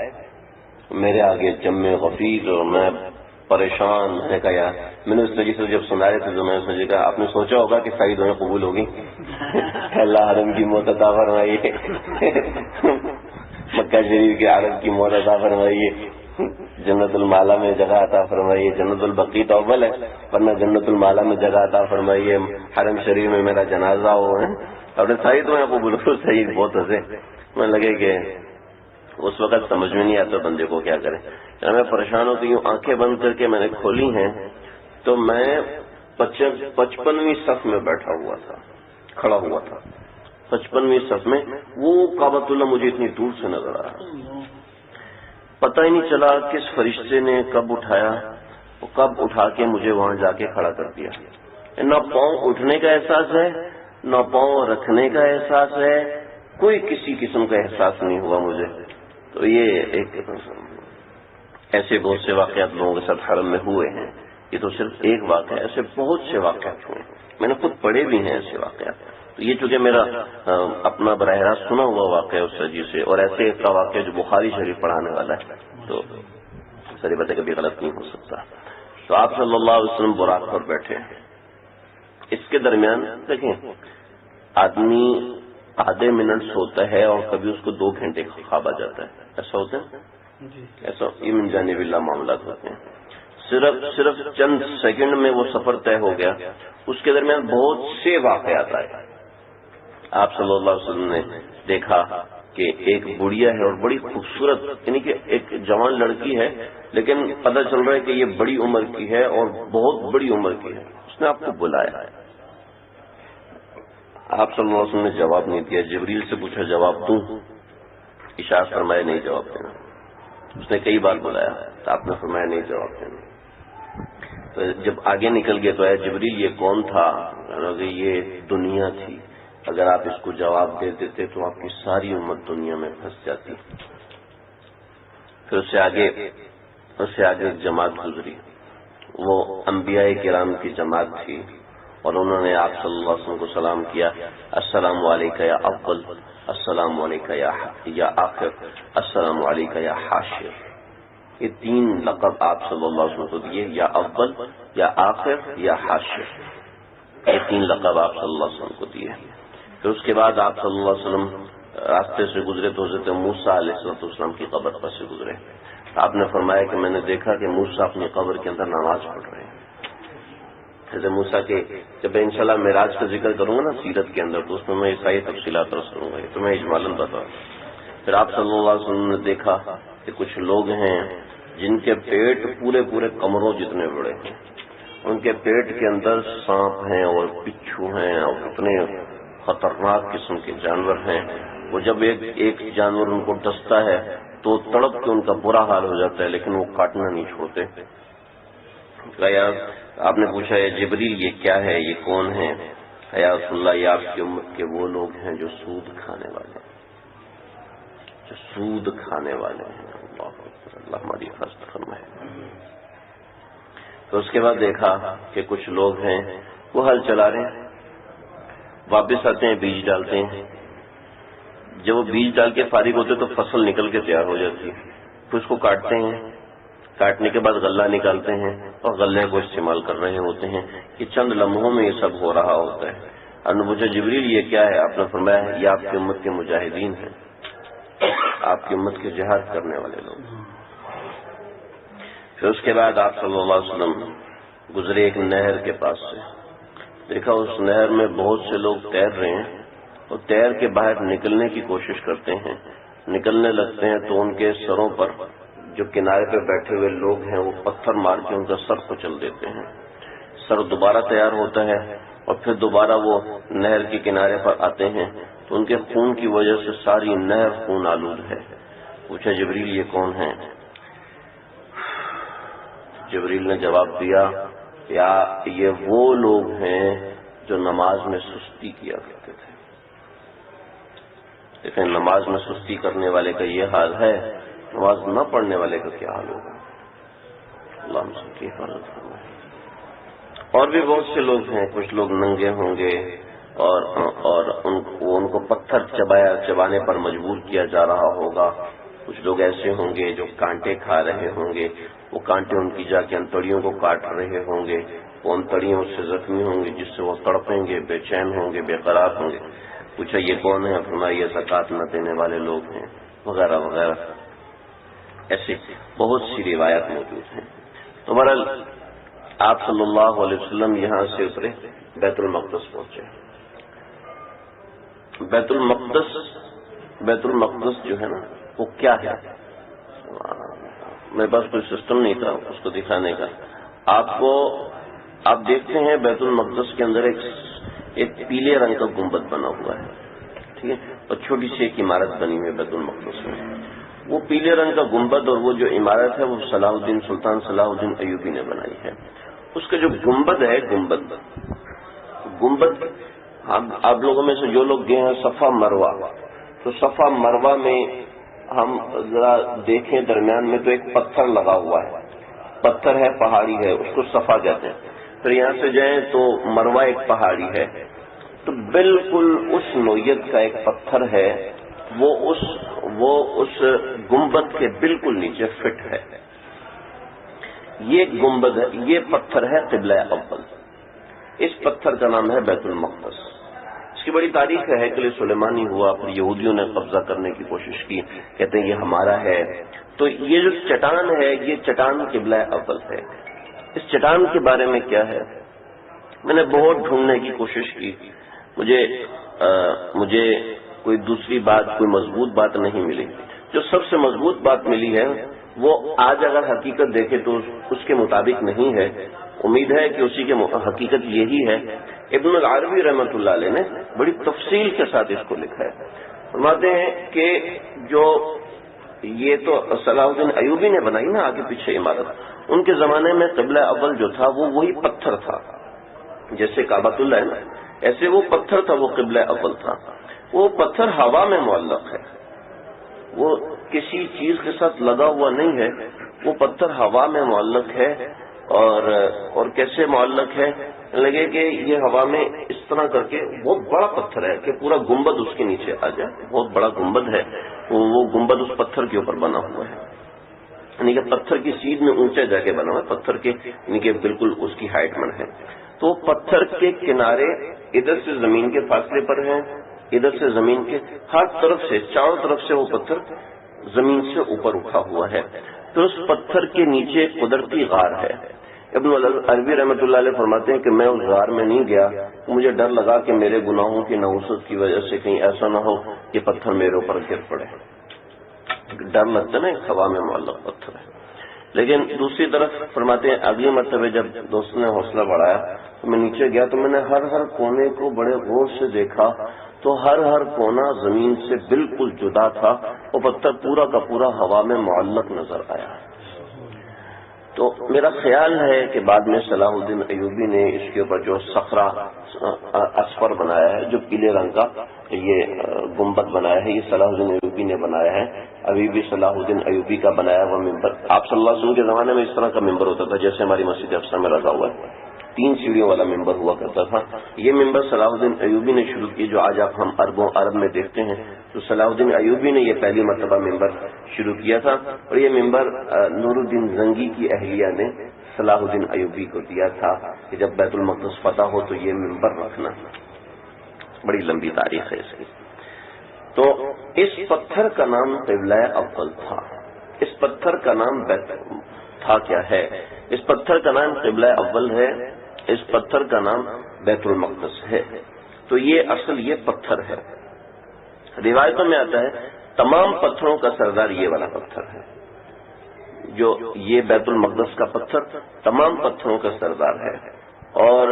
میرے آگے جم غفیر، اور میں پریشان. میں نے کہا یار, میں نے اس طریقے سے جب سنا رہے تھے تو میں نے سوچا آپ نے سوچا ہوگا کہ ساری دعائیں قبول ہوگی. اللہ حرم کی موت عطا فرمائیے, مکہ شریف کے حرم کی موت عطا فرمائیے, جنت المالا میں جگہ عطا فرمائیے. جنت البقیع تو اول ہے, ورنہ جنت المالا میں جگہ عطا فرمائیے. حرم شریف میں میرا جنازہ ہو. اور ساری دعائیں قبول ہو. صحیح, بہت ہنسے. میں لگے کہ اس وقت سمجھ میں نہیں آتا بندے کو کیا کرے. میں پریشان ہوتی ہوں. آنکھیں بند کر کے میں نے کھولی ہیں تو میں 55ویں صف میں بیٹھا ہوا تھا, کھڑا ہوا تھا 55ویں صف میں. وہ کعبۃ اللہ مجھے اتنی دور سے نظر آ رہا, پتہ ہی نہیں چلا کس فرشتے نے کب اٹھایا, وہ کب اٹھا کے مجھے وہاں جا کے کھڑا کر دیا. نہ پاؤں اٹھنے کا احساس ہے, نہ پاؤں رکھنے کا احساس ہے, کوئی کسی قسم کا احساس نہیں ہوا مجھے. تو یہ ایک ایسے بہت سے واقعات لوگوں کے ساتھ حرم میں ہوئے ہیں. یہ تو صرف ایک واقعہ ہے, ایسے بہت سے واقعات ہوئے ہیں. میں نے خود پڑھے بھی ہیں ایسے واقعات. تو یہ چونکہ میرا اپنا براہ راست سنا ہوا واقعہ ہے اس وجہ سے, اور ایسے ایک کا واقعہ جو بخاری شریف پڑھانے والا ہے, تو ساری باتیں کبھی غلط نہیں ہو سکتا. تو آپ صلی اللہ علیہ وسلم براق پر بیٹھے. اس کے درمیان دیکھیں, آدمی آدھے منٹ سوتا ہے اور کبھی اس کو 2 گھنٹے خواب آ جاتا ہے. ایسا ہوتا ہے, ایسا یہ من جانب اللہ معاملات ہوتے ہیں. صرف چند سیکنڈ میں وہ سفر طے ہو گیا. اس کے درمیان بہت سے واقعات آئے. آپ صلی اللہ علیہ وسلم نے دیکھا کہ ایک بڑھیا ہے اور بڑی خوبصورت, یعنی کہ ایک جوان لڑکی ہے, لیکن پتہ چل رہا ہے کہ یہ بڑی عمر کی ہے اور بہت بڑی عمر کی ہے. اس نے آپ کو بلایا. آپ صلی اللہ علیہ وسلم نے جواب نہیں دیا. جبریل سے پوچھا جواب دوں؟ اشارہ فرمایا نہیں جواب دینا. اس نے کئی بار بلایا تو آپ نے فرمایا نہیں جواب دینا. تو جب آگے نکل گئے تو اے جبریل یہ کون تھا؟ یہ دنیا تھی. اگر آپ اس کو جواب دے دیتے تو آپ کی ساری امت دنیا میں پھنس جاتی. پھر اس سے آگے ایک جماعت گزری. وہ انبیاء کرام کی جماعت تھی اور انہوں نے آپ صلی اللہ علیہ وسلم کو سلام کیا. السلام علیکہ یا اول, السلام علیکہ یا آخر, السلام علیکہ یا حاشر. یہ 3 لقب آپ صلی اللہ علیہ وسلم کو دیے, یا اول یا آخر یا حاشر. یہ 3 لقب آپ صلی اللہ علیہ وسلم کو دیے. پھر اس کے بعد آپ صلی اللہ علیہ وسلم راستے سے گزرے تو حضرت موسیٰ علیہ السلام کی قبر پر سے گزرے. آپ نے فرمایا کہ میں نے دیکھا کہ موسیٰ اپنی قبر کے اندر نماز پڑھ رہے ہیں. حضرت موسیٰ کے جب میں انشاءاللہ معراج کا ذکر کروں گا نا سیرت کے اندر, تو اس میں میں ساری تفصیلات رس کروں گا, تو میں اجمالاً بتا. پھر آپ صلی اللہ علیہ وسلم نے دیکھا کہ کچھ لوگ ہیں جن کے پیٹ پورے کمروں جتنے بڑے ہیں. ان کے پیٹ کے اندر سانپ ہیں اور بچھو ہیں اور اتنے خطرناک قسم کے جانور ہیں. وہ جب ایک جانور ان کو ڈستا ہے تو تڑپ کے ان کا برا حال ہو جاتا ہے, لیکن وہ کاٹنا نہیں چھوڑتے. یار آپ نے پوچھا ہے جبریل یہ کیا ہے, یہ کون ہے؟ یا رسول اللہ یہ آپ کی امت کے وہ لوگ ہیں جو سود کھانے والے ہیں, جو سود کھانے والے ہیں. اللہ ہماری حفاظت فرمائے. تو اس کے بعد دیکھا کہ کچھ لوگ ہیں وہ ہل چلا رہے ہیں, واپس آتے ہیں بیج ڈالتے ہیں. جب وہ بیج ڈال کے فارغ ہوتے تو فصل نکل کے تیار ہو جاتی ہے. پھر اس کو کاٹتے ہیں, کاٹنے کے بعد غلہ نکالتے ہیں اور غلے کو استعمال کر رہے ہوتے ہیں. کہ چند لمحوں میں یہ سب ہو رہا ہوتا ہے. اور مجھے جبریل یہ کیا ہے؟ آپ نے فرمایا یہ آپ کی امت کے مجاہدین ہیں, آپ کی امت کے جہاد کرنے والے لوگ. پھر اس کے بعد آپ صلی اللہ علیہ وسلم گزرے ایک نہر کے پاس سے. دیکھا اس نہر میں بہت سے لوگ تیر رہے ہیں اور تیر کے باہر نکلنے کی کوشش کرتے ہیں. نکلنے لگتے ہیں تو ان کے سروں پر جو کنارے پہ بیٹھے ہوئے لوگ ہیں وہ پتھر مار کے ان کا سر کچل دیتے ہیں. سر دوبارہ تیار ہوتا ہے اور پھر دوبارہ وہ نہر کے کنارے پر آتے ہیں تو ان کے خون کی وجہ سے ساری نہر خون آلود ہے. پوچھا جبریل یہ کون ہیں؟ جبریل نے جواب دیا یا یہ وہ لوگ ہیں جو نماز میں سستی کیا کرتے تھے. دیکھیں نماز میں سستی کرنے والے کا یہ حال ہے, نماز نہ پڑھنے والے کا کیا حال ہوگا. اللہ ہم سب کی حفاظت فرمائے. اور بھی بہت سے لوگ ہیں, کچھ لوگ ننگے ہوں گے اور ان کو پتھر چبانے پر مجبور کیا جا رہا ہوگا. کچھ لوگ ایسے ہوں گے جو کانٹے کھا رہے ہوں گے. وہ کانٹے ان کی جا کے انتڑیوں کو کاٹ رہے ہوں گے، وہ انتڑیوں سے زخمی ہوں گے جس سے وہ تڑپیں گے، بے چین ہوں گے، بے قرار ہوں گے۔ پوچھا یہ کون ہے؟ فرمایا یہ زکوٰۃ نہ دینے والے لوگ ہیں، وغیرہ وغیرہ۔ ایسی بہت سی روایات موجود ہیں۔ تو بہرحال آپ صلی اللہ علیہ وسلم یہاں سے اترے، بیت المقدس پہنچے۔ بیت المقدس جو ہے نا وہ کیا ہے؟ میرے پاس کوئی سسٹم نہیں تھا اس کو دکھانے کا۔ آپ دیکھتے ہیں بیت المقدس کے اندر ایک پیلے رنگ کا گنبد بنا ہوا ہے، ٹھیک ہے، اور چھوٹی سی ایک عمارت بنی ہوئی ہے بیت المقدس میں۔ وہ پیلے رنگ کا گنبد اور وہ جو عمارت ہے وہ سلطان صلاح الدین ایوبی نے بنائی ہے۔ اس کا جو گنبد ہے، گنبد آپ لوگوں میں سے جو لوگ گئے ہیں صفا مروہ، تو صفا مروہ میں ہم ذرا دیکھیں درمیان میں تو ایک پتھر لگا ہوا ہے، پتھر ہے، پہاڑی ہے، اس کو صفا کہتے ہیں۔ پھر یہاں سے جائیں تو مروہ ایک پہاڑی ہے، تو بالکل اس نوعیت کا ایک پتھر ہے، وہ اس گنبد کے بالکل نیچے فٹ ہے۔ یہ گنبد ہے، یہ پتھر ہے قبلہ اول۔ اس پتھر کا نام ہے بیت المقدس۔ اس کی بڑی تاریخ ہے، ہیکل سلیمانی ہوا، پھر یہودیوں نے قبضہ کرنے کی کوشش کی، کہتے ہیں یہ ہمارا ہے۔ تو یہ جو چٹان ہے یہ چٹان قبلہ اول ہے۔ اس چٹان کے بارے میں کیا ہے؟ میں نے بہت ڈھونڈنے کی کوشش کی، مجھے کوئی دوسری بات، کوئی مضبوط بات نہیں ملی۔ جو سب سے مضبوط بات ملی ہے وہ آج اگر حقیقت دیکھے تو اس کے مطابق نہیں ہے، امید ہے کہ اسی کی حقیقت یہی ہے۔ ابن العربی رحمۃ اللہ علیہ نے بڑی تفصیل کے ساتھ اس کو لکھا ہے۔ فرماتے ہیں کہ جو یہ تو صلاح الدین ایوبی نے بنائی نا آگے پیچھے عمارت، ان کے زمانے میں قبلہ اول جو تھا وہ وہی پتھر تھا، جیسے کعبۃ اللہ ہے نا، ایسے وہ پتھر تھا، وہ قبلہ اول تھا۔ وہ پتھر ہوا میں معلق ہے، وہ کسی چیز کے ساتھ لگا ہوا نہیں ہے، وہ پتھر ہوا میں معلق ہے۔ اور کیسے معلق ہے؟ لگے کہ یہ ہوا میں اس طرح کر کے بہت بڑا پتھر ہے کہ پورا گنبد اس کے نیچے آ جائے، بہت بڑا گنبد ہے، وہ گنبد اس پتھر کے اوپر بنا ہوا ہے، یعنی کہ پتھر کی سیدھ میں اونچے جا کے بنا ہوا ہے، پتھر کے یعنی کہ بالکل اس کی ہائٹ میں ہے۔ تو پتھر کے کنارے ادھر سے زمین کے فاصلے پر ہیں، ادھر سے زمین کے ہر طرف سے، چاروں طرف سے وہ پتھر زمین سے اوپر اٹھا ہوا ہے۔ تو اس پتھر کے نیچے قدرتی غار ہے۔ ابن عربی رحمۃ اللہ علیہ فرماتے ہیں کہ میں اس غار میں نہیں گیا، مجھے ڈر لگا کہ میرے گناہوں کی نحوست کی وجہ سے کہیں ایسا نہ ہو کہ پتھر میرے اوپر گر پڑے، ڈر لگتا نا، ہوا میں معلق پتھر ہے۔ لیکن دوسری طرف فرماتے ہیں اگلی مرتبہ جب دوست نے حوصلہ بڑھایا تو میں نیچے گیا تو میں نے ہر کونے کو بڑے غور سے دیکھا، تو ہر کونا زمین سے بالکل جدا تھا، وہ پتھر پورا کا پورا ہوا میں معلق نظر آیا۔ تو میرا خیال ہے کہ بعد میں صلاح الدین ایوبی نے اس کے اوپر جو صخرہ اصفر بنایا ہے، جو پیلے رنگ کا یہ گنبد بنایا ہے، یہ صلاح الدین ایوبی نے بنایا ہے۔ ابھی بھی صلاح الدین ایوبی کا بنایا ہوا ممبر، آپ صلی اللہ علیہ وسلم کے زمانے میں اس طرح کا ممبر ہوتا تھا جیسے ہماری مسجد افسر میں لگا ہوا ہے، 3 سیڑھیوں والا ممبر ہوا کرتا تھا۔ یہ ممبر صلاح الدین ایوبی نے شروع کی، جو آج آپ ہم عرب میں دیکھتے ہیں، تو صلاح الدین ایوبی نے یہ پہلی مرتبہ ممبر شروع کیا تھا، اور یہ ممبر نور الدین زنگی کی اہلیہ نے صلاح الدین ایوبی کو دیا تھا کہ جب بیت المقدس فتح ہو تو یہ ممبر رکھنا۔ بڑی لمبی تاریخ ہے اس کی۔ تو اس پتھر کا نام قبلہ اول تھا۔ اس پتھر کا نام تھا کیا ہے؟ اس پتھر کا نام قبلہ اول ہے، اس پتھر کا نام بیت المقدس ہے۔ تو یہ اصل یہ پتھر ہے۔ روایتوں میں آتا ہے تمام پتھروں کا سردار یہ والا پتھر ہے، جو یہ بیت المقدس کا پتھر تمام پتھروں کا سردار ہے۔ اور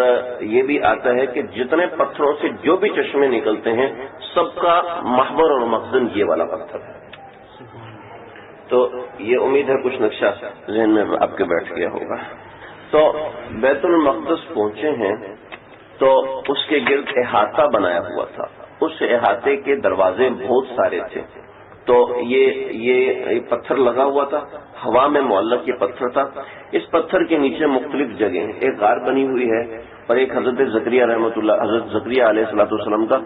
یہ بھی آتا ہے کہ جتنے پتھروں سے جو بھی چشمے نکلتے ہیں سب کا محور اور مخزن یہ والا پتھر ہے۔ تو یہ امید ہے کچھ نقشہ ذہن میں آپ کے بیٹھ گیا ہوگا۔ تو بیت المقدس پہنچے ہیں تو اس کے گرد احاطہ بنایا ہوا تھا، اس احاطے کے دروازے بہت سارے تھے۔ تو یہ پتھر لگا ہوا تھا، ہوا میں معلق یہ پتھر تھا۔ اس پتھر کے نیچے مختلف جگہیں، ایک غار بنی ہوئی ہے، اور ایک حضرت زکریا حضرت زکریا علیہ الصلوۃ والسلام کا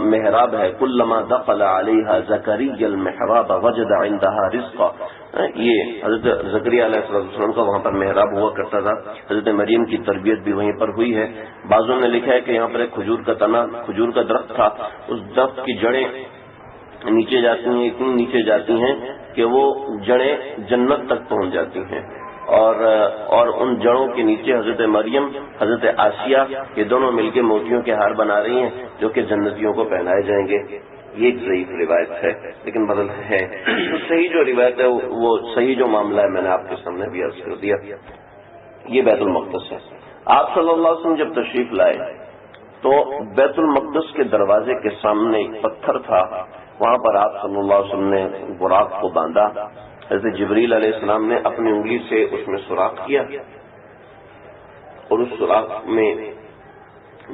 محراب ہے، کلما دخل علیہا زکریا المحراب وجد عندها رزقا. یہ حضرت زکریا علیہ الصلوۃ والسلام کا وہاں پر محراب ہوا کرتا تھا. حضرت مریم کی تربیت بھی وہیں پر ہوئی ہے. بعضوں نے لکھا ہے کہ یہاں پر ایک کھجور کا درخت تھا، اس درخت کی جڑیں نیچے جاتی ہیں، اتنی نیچے جاتی ہیں کہ وہ جڑیں جنت تک پہنچ جاتی ہیں، اور ان جڑوں کے نیچے حضرت مریم، حضرت آسیہ، یہ دونوں مل کے موتیوں کے ہار بنا رہی ہیں جو کہ جنتیوں کو پہنائے جائیں گے. یہ ایک ضعیف روایت ہے لیکن بدل ہے. تو صحیح جو روایت ہے وہ صحیح جو معاملہ ہے میں نے آپ کے سامنے بھی عرض کر دیا. یہ بیت المقدس ہے. آپ صلی اللہ علیہ وسلم جب تشریف لائے تو بیت المقدس کے دروازے کے سامنے ایک پتھر تھا، وہاں پر آپ صلی اللہ علیہ وسلم نے براق کو باندھا. حضرت جبریل علیہ السلام نے اپنی انگلی سے اس میں سوراخ کیا اور اس سوراخ میں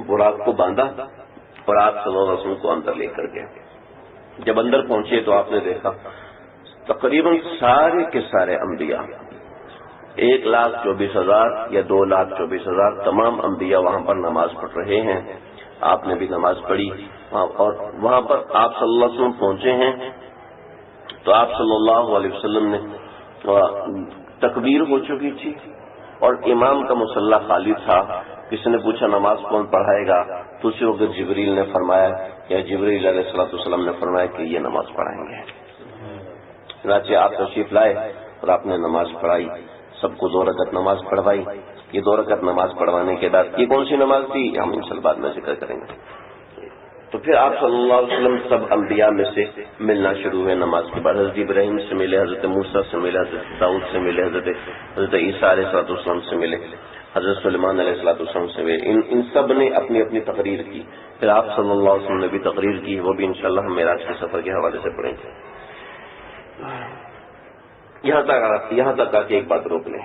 براق کو باندھا اور آپ صلی اللہ علیہ وسلم کو اندر لے کر گئے. جب اندر پہنچے تو آپ نے دیکھا تقریباً سارے کے سارے انبیاء، 1,24,000 یا 2,24,000 تمام انبیاء وہاں پر نماز پڑھ رہے ہیں. آپ نے بھی نماز پڑھی اور وہاں پر آپ صلی اللہ علیہ وسلم پہنچے ہیں تو آپ صلی اللہ علیہ وسلم نے تکبیر ہو چکی تھی اور امام کا مصلی خالی تھا. کسی نے پوچھا نماز کون پڑھائے گا تو اسی وقت جبریل نے فرمایا یا جبریل علیہ الصلوۃ والسلام نے فرمایا کہ یہ نماز پڑھائیں گے. چنانچہ آپ تشریف لائے اور آپ نے نماز پڑھائی، سب کو 2 رکعت نماز پڑھوائی. یہ 2 رکعت نماز پڑھوانے کے بعد یہ کون سی نماز تھی ہم انشاءاللہ بعد میں ذکر کریں گے. تو پھر آپ صلی اللہ علیہ وسلم سب انبیاء میں سے ملنا شروع ہوئے. نماز کے بعد حضرت ابراہیم سے ملے، حضرت موسیٰ سے ملے، حضرت داؤد سے ملے، حضرت عیسیٰ علیہ الصلوۃ والسلام سے ملے، حضرت سلیمان علیہ الصلوۃ والسلام سے ملے. ان سب نے اپنی اپنی تقریر کی. پھر آپ صلی اللہ علیہ وسلم نے بھی تقریر کی، وہ بھی انشاءاللہ ہم معراج کے سفر کے حوالے سے پڑھیں گے. یہاں تک آ کے ایک بات روک لیں.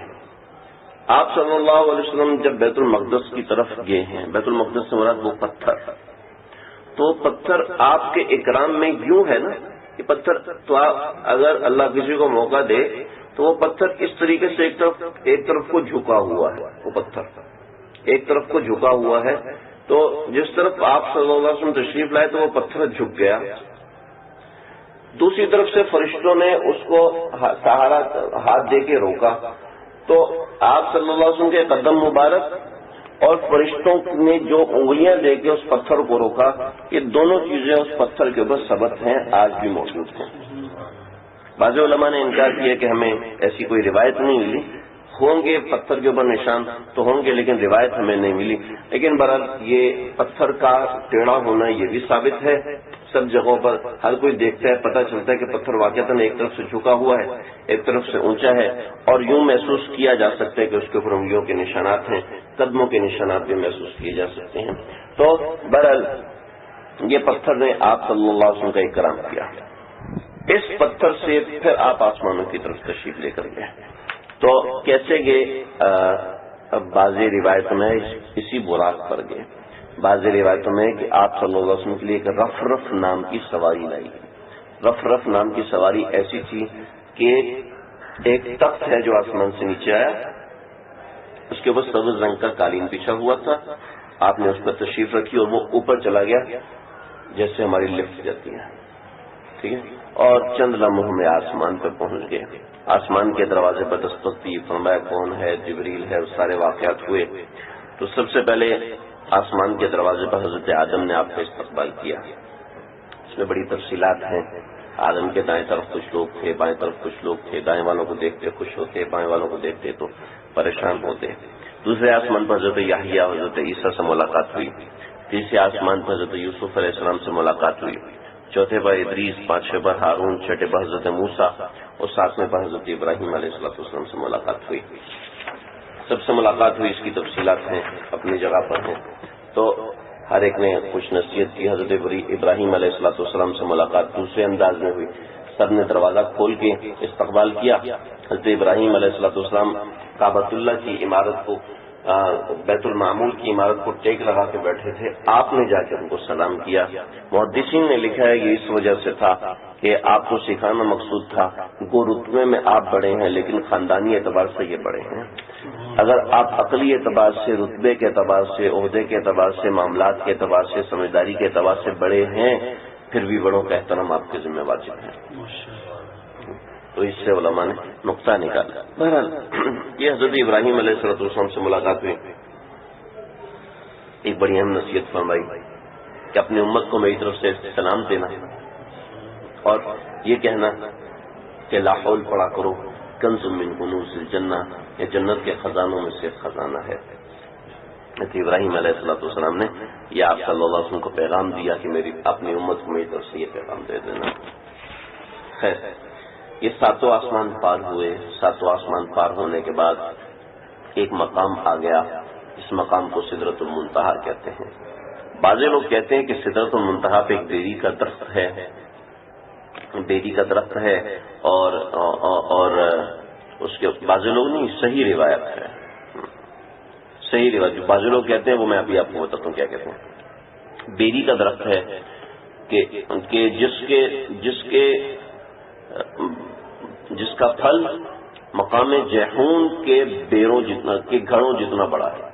آپ صلی اللہ علیہ وسلم جب بیت المقدس کی طرف گئے ہیں، بیت المقدس سے مراد وہ پتھر، تو پتھر آپ کے اکرام میں یوں ہے نا، یہ پتھر تو اگر اللہ کسی کو موقع دے تو وہ پتھر اس طریقے سے ایک طرف کو جھکا ہوا ہے، وہ پتھر ایک طرف کو جھکا ہوا ہے. تو جس طرف آپ صلی اللہ علیہ وسلم تشریف لائے تو وہ پتھر جھک گیا. دوسری طرف سے فرشتوں نے اس کو سہارا ہاتھ دے کے روکا تو آپ صلی اللہ علیہ وسلم کے قدم مبارک اور فرشتوں نے جو انگلیاں دے کے اس پتھر کو روکا، یہ دونوں چیزیں اس پتھر کے اوپر ثبت ہیں، آج بھی موجود ہیں. بعض علماء نے انکار کیا کہ ہمیں ایسی کوئی روایت نہیں ملی. ہوں گے پتھر کے اوپر نشان تو ہوں گے لیکن روایت ہمیں نہیں ملی. لیکن بہرحال یہ پتھر کا ٹیڑھا ہونا یہ بھی ثابت ہے. سب جگہوں پر ہر کوئی دیکھتا ہے، پتہ چلتا ہے کہ پتھر واقعتاً ایک طرف سے جھکا ہوا ہے، ایک طرف سے اونچا ہے، اور یوں محسوس کیا جا سکتا ہے کہ اس کے اوپر انگلیوں کے نشانات ہیں، قدموں کے نشانات بھی محسوس کیے جا سکتے ہیں. تو بہرحال یہ پتھر نے آپ صلی اللہ علیہ وسلم کا اکرام کیا. اس پتھر سے پھر آپ آسمانوں کی طرف تشریف لے کر گئے. تو کیسے گئے؟ بعض روایتوں میں اسی براق پر گئے، بعض روایتوں میں کہ آپ صلی اللہ علیہ وسلم کے لیے ایک رف نام کی سواری لائی. رف نام کی سواری ایسی تھی کہ ایک تخت ہے جو آسمان سے نیچے آیا، اس کے اوپر سبز رنگ کا قالین بچھا ہوا تھا. آپ نے اس پر تشریف رکھی اور وہ اوپر چلا گیا جیسے ہماری لفٹ جاتی ہے، ٹھیک ہے، اور چند لمحوں میں آسمان پہ پہنچ گئے. آسمان کے دروازے پر دستک دی، فرمایا کون ہے؟ جبریل ہے. سارے واقعات ہوئے. تو سب سے پہلے آسمان کے دروازے پر حضرت آدم نے آپ کا استقبال کیا. اس میں بڑی تفصیلات ہیں. آدم کے دائیں طرف کچھ لوگ تھے، بائیں طرف کچھ لوگ تھے. دائیں والوں کو دیکھتے خوش ہوتے، بائیں والوں کو دیکھتے تو پریشان ہوتے. دوسرے آسمان پر حضرت یحییٰ حضرت عیسیٰ سے ملاقات ہوئی. تیسرے آسمان پر حضرت یوسف علیہ السلام سے ملاقات ہوئی. چوتھے پر ادریس، پانچویں پر ہارون، چھٹے پر حضرت موسیٰ اور ساتویں پر حضرت ابراہیم علیہ السلام سے ملاقات ہوئی. سب سے ملاقات ہوئی، اس کی تفصیلات ہیں، اپنی جگہ پر ہیں. تو ہر ایک نے کچھ نصیحت کی. حضرت ابراہیم علیہ السلام سے ملاقات دوسرے انداز میں ہوئی. سب نے دروازہ کھول کے استقبال کیا. حضرت ابراہیم علیہ السلام کعبۃ اللہ کی عمارت کو، بیت المعمور کی عمارت کو ٹیک لگا کے بیٹھے تھے. آپ نے جا کے ان کو سلام کیا. محدثین نے لکھا ہے یہ اس وجہ سے تھا کہ آپ کو سکھانا مقصود تھا. گو رتبے میں آپ بڑے ہیں لیکن خاندانی اعتبار سے یہ بڑے ہیں. اگر آپ عقلی اعتبار سے، رتبے کے اعتبار سے، عہدے کے اعتبار سے، معاملات کے اعتبار سے، سمجھداری کے اعتبار سے بڑے ہیں، پھر بھی بڑوں کا احترام آپ کے ذمہ واجب ہے. تو اس سے علماء نے نقطہ نکالا. بہرحال یہ حضرت ابراہیم علیہ السلام سے ملاقات ہوئی، ایک بڑی اہم نصیحت فرمائی کہ اپنی امت کو میری طرف سے سلام دینا اور یہ کہنا کہ لا حول پڑھا کرو، کنز من کنوز الجنہ، یہ جنت کے خزانوں میں سے خزانہ ہے. ابراہیم علیہ السلام نے یہ آپ صلی اللہ علیہ وسلم کو پیغام دیا کہ میری اپنی امت کو میری طرف سے یہ پیغام دے دینا. خیر، یہ ساتوں آسمان پار ہوئے. ساتوں آسمان پار ہونے کے بعد ایک مقام آ گیا. اس مقام کو سدرۃ المنتہا کہتے ہیں. بعض لوگ کہتے ہیں کہ سدرۃ المنتہا پہ ایک بیری کا درخت ہے، بیری کا درخت ہے، اور اس کے بعض لوگ نہیں، صحیح روایت ہے، صحیح روایت. بعض لوگ کہتے ہیں وہ میں ابھی آپ کو بتاتا ہوں کیا کہتے ہیں. بیری کا درخت ہے کہ جس کا پھل مقام جیحون کے بیروں جتنا، کے گھڑوں جتنا بڑا ہے.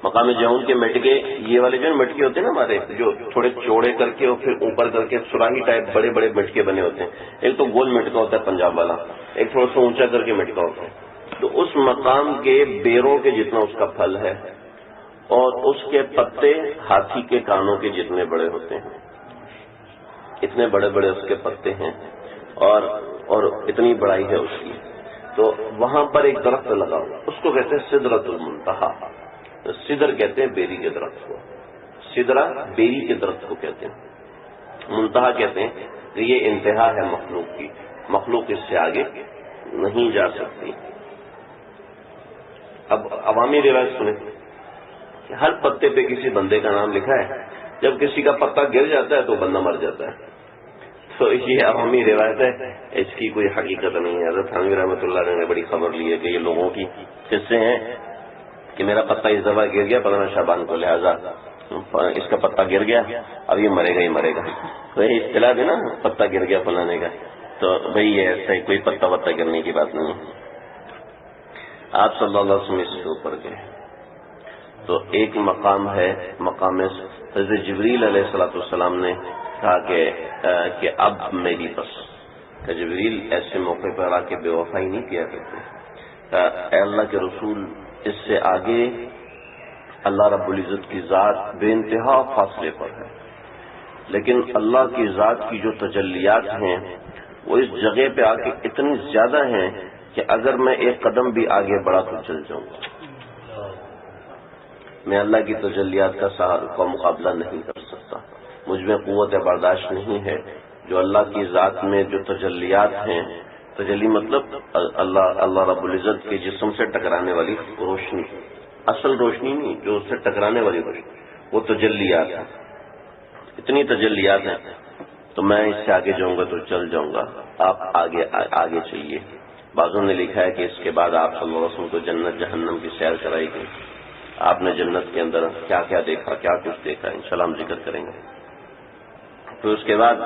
مقام جیحون کے مٹکے، یہ والے جو مٹکے ہوتے ہیں نا ہمارے، جو تھوڑے چوڑے کر کے اور پھر اوپر کر کے سراہی ٹائپ بڑے بڑے مٹکے بنے ہوتے ہیں. ایک تو گول مٹکا ہوتا ہے پنجاب والا، ایک تھوڑا سا اونچا کر کے مٹکا ہوتا ہے. تو اس مقام کے بیروں کے جتنا اس کا پھل ہے، اور اس کے پتے ہاتھی کے کانوں کے جتنے بڑے ہوتے ہیں. اتنے بڑے بڑے اس کے پتے ہیں اور اتنی بڑائی ہے اس کی. تو وہاں پر ایک درخت لگا ہوا، اس کو کہتے ہیں سدرۃ المنتہا. سدر کہتے ہیں بیری کے درخت کو، سدرا بیری کے درخت کو کہتے ہیں. منتہا کہتے ہیں کہ یہ انتہا ہے مخلوق کی، مخلوق اس سے آگے نہیں جا سکتی. اب عوامی روایت سنیں کہ ہر پتے پہ کسی بندے کا نام لکھا ہے، جب کسی کا پتا گر جاتا ہے تو بندہ مر جاتا ہے. تو یہ عوامی روایت ہے، اس کی کوئی حقیقت نہیں ہے. حضرت تھانوی رحمۃ اللہ علیہ نے بڑی خبر لی ہے کہ یہ لوگوں کی قصے ہیں کہ میرا پتا اس دفعہ گر گیا 15 شعبان کو، لہذا اس کا پتا گر گیا، اب یہ مرے گا ہی مرے گا. تو یہ اصطلاح ہے نا، پتا گر گیا فلانے کا. تو بھئی یہ ایسا ہی کوئی پتا وتا گرنے کی بات نہیں ہے. آپ صلی اللہ علیہ وسلم اس کے اوپر گئے تو ایک مقام ہے، مقام حضرت جبریل علیہ السلام نے کہا کہ اب میری بس. کہ جبریل ایسے موقع پر آ کے بے وفائی نہیں کیا کرتے. اے اللہ کے رسول، اس سے آگے اللہ رب العزت کی ذات بے انتہا فاصلے پر ہے، لیکن اللہ کی ذات کی جو تجلیات ہیں وہ اس جگہ پہ آ کے اتنی زیادہ ہیں کہ اگر میں ایک قدم بھی آگے بڑھا تو چل جاؤں گا. میں اللہ کی تجلیات کا مقابلہ نہیں کر سکتا. مجھ میں قوت برداشت نہیں ہے. جو اللہ کی ذات میں جو تجلیات ہیں، تجلی مطلب اللہ رب العزت کے جسم سے ٹکرانے والی روشنی، اصل روشنی نہیں، جو اس سے ٹکرانے والی روشنی، وہ تجلیات ہیں. اتنی تجلیات ہیں تو میں اس سے آگے جاؤں گا تو چل جاؤں گا. آپ آگے چلیے. بعضوں نے لکھا ہے کہ اس کے بعد آپ صلی اللہ علیہ وسلم کو جنت جہنم کی سیر کرائی گئی. آپ نے جنت کے اندر کیا کیا دیکھا، کیا کچھ دیکھا، انشاءاللہ ہم ذکر کریں گے. پھر اس کے بعد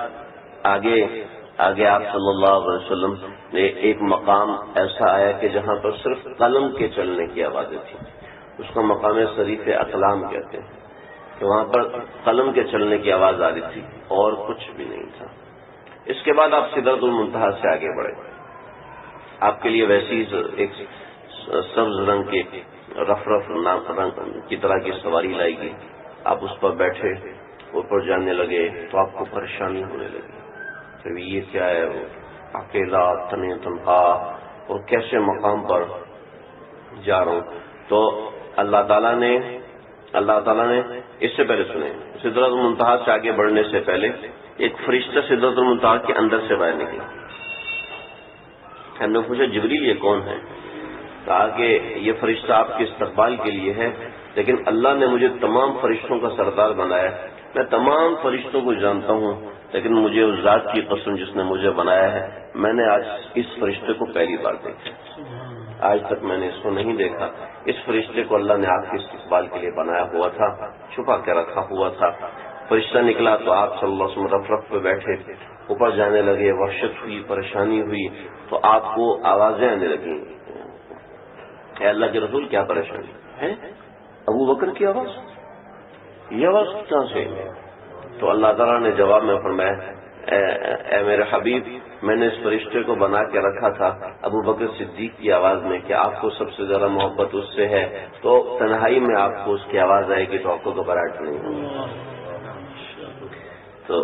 آگے آپ صلی اللہ علیہ وسلم نے ایک مقام ایسا آیا کہ جہاں پر صرف قلم کے چلنے کی آوازیں تھیں. اس کو مقام صریف اقلام کہتے ہیں کہ وہاں پر قلم کے چلنے کی آواز آ رہی تھی اور کچھ بھی نہیں تھا. اس کے بعد آپ سدرۃ المنتہا سے آگے بڑھے. آپ کے لیے ویسی ایک سبز رنگ کے رف رنگ کی طرح کی سواری لائی گئی. آپ اس پر بیٹھے، اوپر جانے لگے تو آپ کو پریشانی ہونے لگی کہ یہ کیا ہے، وہ اکیلا تنہا اور کیسے مقام پر جا رہا ہوں. تو اللہ تعالیٰ نے اس سے پہلے سنیں، سدرۃ المنتہا سے آگے بڑھنے سے پہلے ایک فرشتہ سدرۃ المنتہا کے اندر سے باہر نکلا. ہم نے پوچھا جبریل یہ کون ہے؟ کہا کہ یہ فرشتہ آپ کے استقبال کے لیے ہے، لیکن اللہ نے مجھے تمام فرشتوں کا سردار بنایا ہے. میں تمام فرشتوں کو جانتا ہوں، لیکن مجھے اس ذات کی قسم جس نے مجھے بنایا ہے، میں نے آج اس فرشتے کو پہلی بار دیکھا. آج تک میں نے اس کو نہیں دیکھا. اس فرشتے کو اللہ نے آپ کے استقبال کے لیے بنایا ہوا تھا، چھپا کے رکھا ہوا تھا. فرشتہ نکلا تو آپ صلی اللہ علیہ وسلم رف پہ بیٹھے، اوپر جانے لگے. وحشت ہوئی، پریشانی ہوئی تو آپ کو آوازیں آنے لگیں، اے اللہ کے رسول کیا پریشانی ہے؟ ابو بکر کی آواز، یہ آواز کہاں سے؟ تو اللہ تعالیٰ نے جواب میں فرمایا اے میرے حبیب، میں نے اس فرشتے کو بنا کے رکھا تھا ابو بکر صدیق کی آواز میں کہ آپ کو سب سے زیادہ محبت اس سے ہے، تو تنہائی میں آپ کو اس کی آواز آئے گی تو آپ کو گھبراہٹ نہیں ہوگی۔ تو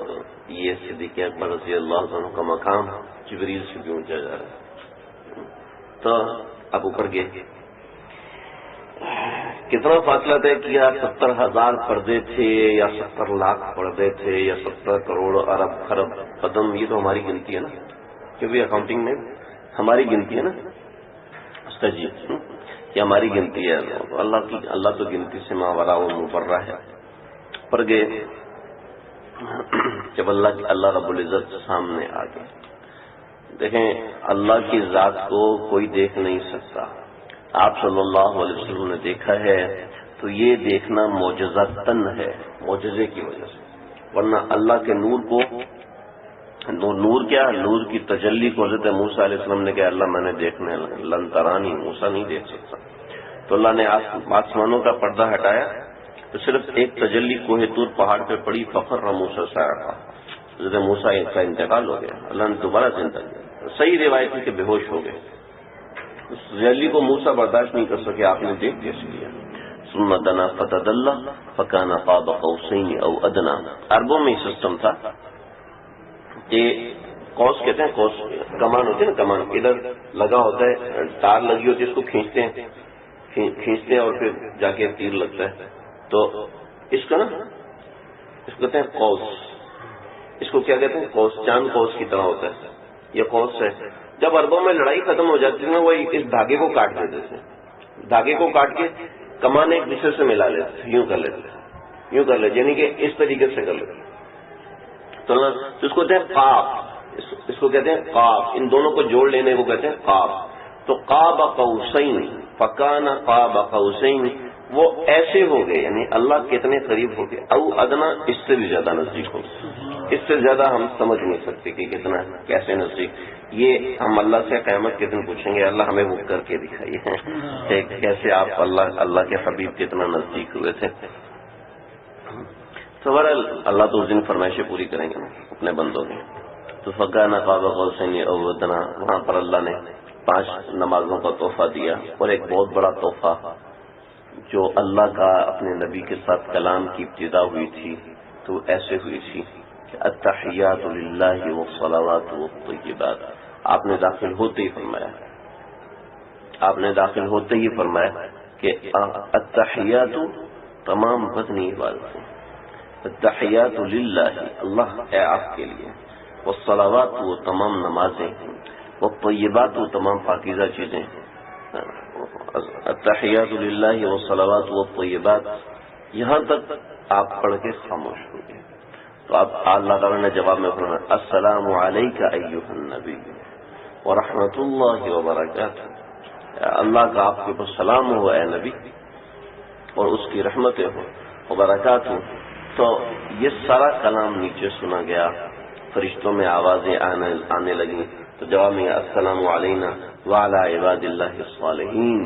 یہ صدیق اکبر رضی اللہ عنہ کا مقام جبریل سے بھی اونچا جا رہا ہے۔ تو اب اوپر گئے، کتنا فاصلہ طے کیا؟ 70,000 پردے تھے یا 70 لاکھ پردے تھے یا 70 کروڑ ارب خرب قدم؟ یہ تو ہماری گنتی ہے نا، کیونکہ اکاؤنٹنگ میں ہماری گنتی ہے نا اس کا، جی یہ ہماری گنتی ہے۔ اللہ تو گنتی سے ماورا و مبرہ ہے۔ پر گئے، جب اللہ رب العزت سامنے آ گئے، دیکھیں اللہ کی ذات کو کوئی دیکھ نہیں سکتا، آپ صلی اللہ علیہ وسلم نے دیکھا ہے تو یہ دیکھنا معجزتاً ہے، معجزے کی وجہ سے، ورنہ اللہ کے نور کو، نور کیا، نور کی تجلی کو حضرت موسیٰ علیہ السلام نے کہا اللہ میں نے دیکھنا ہے، لن ترانی، موسیٰ نہیں دیکھ سکتا۔ تو اللہ نے آسمانوں کا پردہ ہٹایا تو صرف ایک تجلی کوہ طور پہاڑ پہ پڑی، فخر موسیٰ صاعقہ، حضرت موسیٰ کا انتقال ہو گیا، اللہ نے دوبارہ زندہ کیا۔ صحیح روایت ہے کہ بے ہوش ہو گئے، اس تجلی کو موسیٰ برداشت نہیں کر سکے، آپ نے دیکھ کیسے لیا؟ ثم دنا فتدلى فكان قاب قوسين او ادنى۔ عربوں میں سسٹم تھا کہ قوس کہتے ہیں، قوس کمان ہوتے ہیں نا، کمان ادھر لگا ہوتا ہے، تار لگی ہوتی ہے، اس کو کھینچتے ہیں اور پھر جا کے تیر لگتا ہے، تو اس کا نا اس کو کہتے ہیں قوس، اس کو کیا کہتے ہیں؟ قوس، چاند قوس کی طرح ہوتا ہے، یہ قوس ہے۔ جب عربوں میں لڑائی ختم ہو جاتی ہے نا، وہ اس دھاگے کو کاٹ دیتے تھے، دھاگے کو کاٹ کے کمان ایک دوسرے سے ملا لیتے تھے، یوں کر لیتے یعنی کہ اس طریقے سے کر لیتے، تو اس کو کہتے ہیں قاب، اس کو کہتے ہیں قاب، ان دونوں کو جوڑ لینے کو کہتے ہیں قاب۔ تو قاب قوسین فکان قاب قوسین، وہ ایسے ہو گئے، یعنی اللہ کتنے قریب ہو گئے، او ادنا، اس سے بھی زیادہ نزدیک ہو گئے، اس سے زیادہ ہم سمجھ نہیں سکتے کہ کتنا کیسے نزدیک۔ یہ ہم اللہ سے قیامت کے دن پوچھیں گے، اللہ ہمیں وہ کر کے دکھائیے کہ کیسے آپ اللہ کے حبیب کتنا نزدیک ہوئے تھے۔ تو بہرحال اللہ تو اس دن فرمائشیں پوری کریں گے نا اپنے بندوں کی۔ تو فکان قاب قوسین او ادنا، وہاں پر اللہ نے 5 نمازوں کا تحفہ دیا، اور ایک بہت بڑا تحفہ جو اللہ کا اپنے نبی کے ساتھ کلام کی ابتدا ہوئی تھی تو ایسے ہوئی تھی کہ التحیات للہ والصلوات والطیبات۔ آپ نے داخل ہوتے ہی فرمایا کہ التحیات تمام بدنی عبادتیں، التحیات للہ اللہ ہے آپ کے لیے، والصلوات وہ تمام نمازیں، والطیبات وہ تمام پاکیزہ چیزیں، التحیات للہ والصلوات والطیبات، یہاں تک آپ پڑھ کے خاموش ہو گئے۔ تو اب اللہ تعالیٰ نے جواب میں فرمایا السلام علیک ایھا النبی ورحمۃ اللہ وبرکاتہ، اللہ کا آپ کے اوپر سلام ہو اے نبی، اور اس کی رحمتیں ہو وبرکاتہ۔ تو یہ سارا کلام نیچے سنا گیا، فرشتوں میں آوازیں آنے لگیں، تو جواب میں السلام علینا وعلی عباد اللہ الصالحین،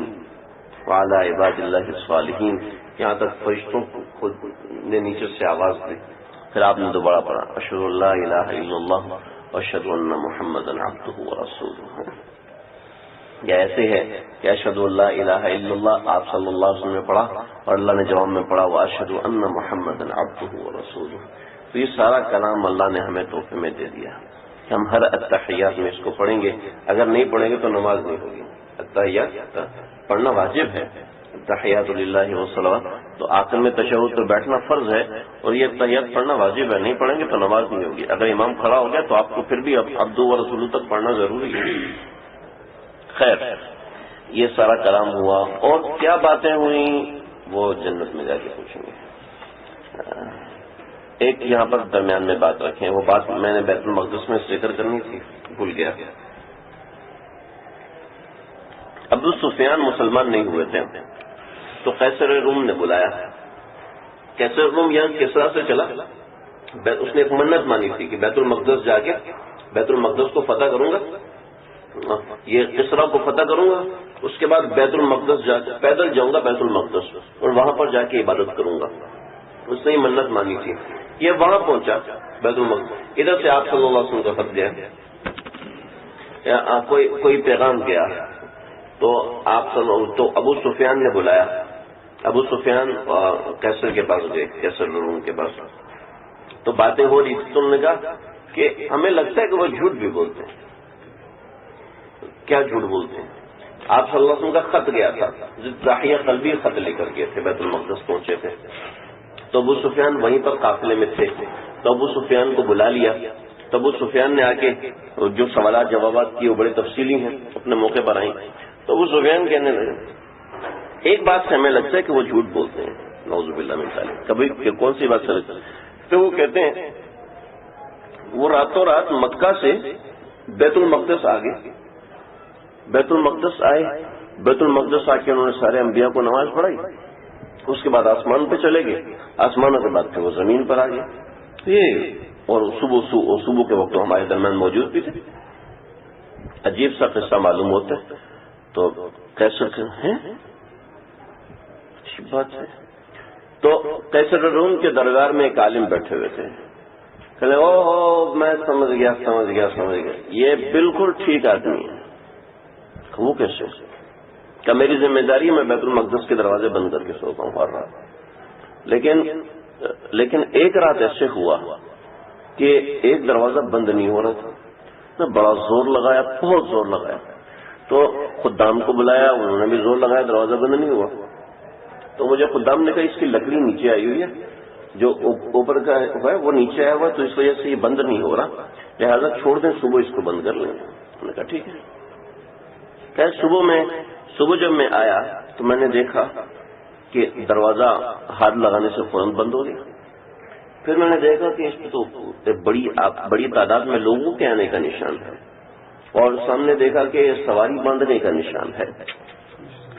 وعلی عباد اللہ الصالحین، یہاں تک فرشتوں خود نے نیچے سے آواز دی۔ پھر آپ نے دوبارہ پڑھا اشہد ان لا الہ الا اللہ واشہد ان محمدا عبدہ ورسولہ۔ یہ ایسے ہے کہ اشہد ان لا الہ الا اللہ آپ صلی اللہ علیہ وسلم نے پڑھا، اور اللہ نے جواب میں پڑھا واشہد ان محمدا عبدہ ورسولہ۔ تو یہ سارا کلام اللہ نے ہمیں تحفے میں دے دیا کہ ہم ہر التحیات میں اس کو پڑھیں گے، اگر نہیں پڑھیں گے تو نماز نہیں ہوگی۔ التحیات پڑھنا واجب ہے، التحیات للہ والصلوات، تو آخر میں تشہد تو بیٹھنا فرض ہے، اور یہ التحیات پڑھنا واجب ہے، نہیں پڑھیں گے تو نماز نہیں ہوگی۔ اگر امام کھڑا ہو گیا تو آپ کو پھر بھی عبدہ ورسولہ تک پڑھنا ضروری ہے۔ خیر، یہ سارا کلام ہوا، اور کیا باتیں ہوئیں وہ جنت میں جا کے پوچھیں گے۔ ایک یہاں پر درمیان میں بات رکھیں، وہ بات میں نے بیت المقدس میں ذکر کرنی تھی، بھول گیا۔ ابو سفیان مسلمان نہیں ہوئے تھے، تو قیصر روم نے بلایا۔ قیصر روم یہاں کسرا سے چلا، اس نے ایک منت مانی تھی کہ بیت المقدس جا کے بیت المقدس کو فتح کروں گا، یہ کسرا کو فتح کروں گا، اس کے بعد بیت المقدس جا پیدل جاؤں گا بیت المقدس اور وہاں پر جا کے عبادت کروں گا. اس نے یہ منت مانی تھی. یہ وہاں پہنچا بیت المقدس. ادھر سے آپ صلی اللہ علیہ وسلم کا خط گیا, کوئی پیغام گیا, تو تو ابو سفیان نے بلایا. ابو سفیان کیسر کے پاس گئے, کیسر روم کے پاس. تو باتیں ہو رہی تھی. تو انہوں نے کہا کہ ہمیں لگتا ہے کہ وہ جھوٹ بھی بولتے ہیں. کیا جھوٹ بولتے ہیں؟ آپ صلی اللہ علیہ وسلم کا خط گیا تھا, ضاحیہ قلبی خط لے کر گئے تھے, بیت المقدس پہنچے تھے. تو ابو سفیان وہیں پر قافلے میں تھے. تو ابو سفیان کو بلا لیا. تو ابو سفیان نے آ کے جو سوالات جوابات کیے وہ بڑے تفصیلی ہیں, اپنے موقع پر آئیں. تو ابو سفیان کہنے لگے ایک بات سے ہمیں لگتا ہے کہ وہ جھوٹ بولتے ہیں, نعوذ باللہ من ذالک. کبھی کون سی بات سے لگتا ہے؟ تو وہ کہتے ہیں وہ راتوں رات مکہ سے بیت المقدس آ گئے. بیت المقدس آئے, بیت المقدس آ کے انہوں نے سارے انبیاء کو نماز پڑھائی. اس کے بعد آسمان پہ چلے گئے. آسمانوں کے بعد پھر وہ زمین پر آ گئے. یہ اور صبح کے وقت ہمارے درمیان موجود بھی تھے. عجیب سا قصہ معلوم ہوتا ہے. تو کیسر ہیں اچھی بات ہے. تو کیسر روم کے دربار میں ایک عالم بیٹھے ہوئے تھے. کہنے میں سمجھ گیا یہ بالکل ٹھیک آدمی ہے. وہ کیسے؟ کہ میری ذمہ داری میں بیت المقدس کے دروازے بند کر کے سوتا ہوں ہر رات. لیکن ایک رات ایسے ہوا کہ ایک دروازہ بند نہیں ہو رہا تھا. میں بڑا زور لگایا, بہت زور لگایا. تو خدام کو بلایا, انہوں نے بھی زور لگایا, دروازہ بند نہیں ہوا. تو مجھے خدام نے کہا اس کی لکڑی نیچے آئی ہوئی ہے, جو اوپر کا ہے وہ نیچے آیا ہوا, تو اس وجہ سے یہ بند نہیں ہو رہا, لہٰذا چھوڑ دیں, صبح اس کو بند کر لیں. میں نے کہا ٹھیک ہے. صبح جب میں آیا تو میں نے دیکھا کہ دروازہ ہاتھ لگانے سے فوراً بند ہو گیا. پھر میں نے دیکھا کہ اس پہ تو بڑی تعداد میں لوگوں کے آنے کا نشان ہے, اور سامنے دیکھا کہ سواری باندھنے کا نشان ہے.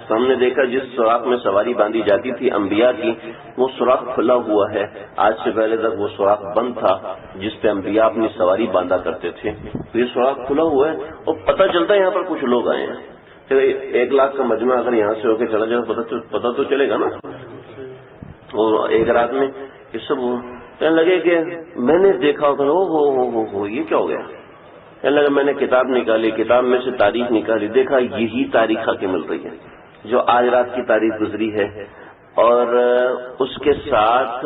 سامنے دیکھا جس سوراخ میں سواری باندھی جاتی تھی انبیاء کی, وہ سوراخ کھلا ہوا ہے. آج سے پہلے تک وہ سوراخ بند تھا جس پہ انبیاء اپنی سواری باندھا کرتے تھے. تو یہ سوراخ کھلا ہوا ہے, اور پتہ چلتا ہے یہاں پر کچھ لوگ آئے ہیں. 1,00,000 کا مجمع اگر یہاں سے ہو کے چلا جائے پتہ تو چلے گا نا. اور ایک رات میں یہ سب کہنے لگے کہ میں نے دیکھا ہو یہ کیا ہو گیا. کہنے لگا میں نے کتاب نکالی, کتاب میں سے تاریخ نکالی, دیکھا یہی تاریخ آ کے مل رہی ہے جو آج رات کی تاریخ گزری ہے. اور اس کے ساتھ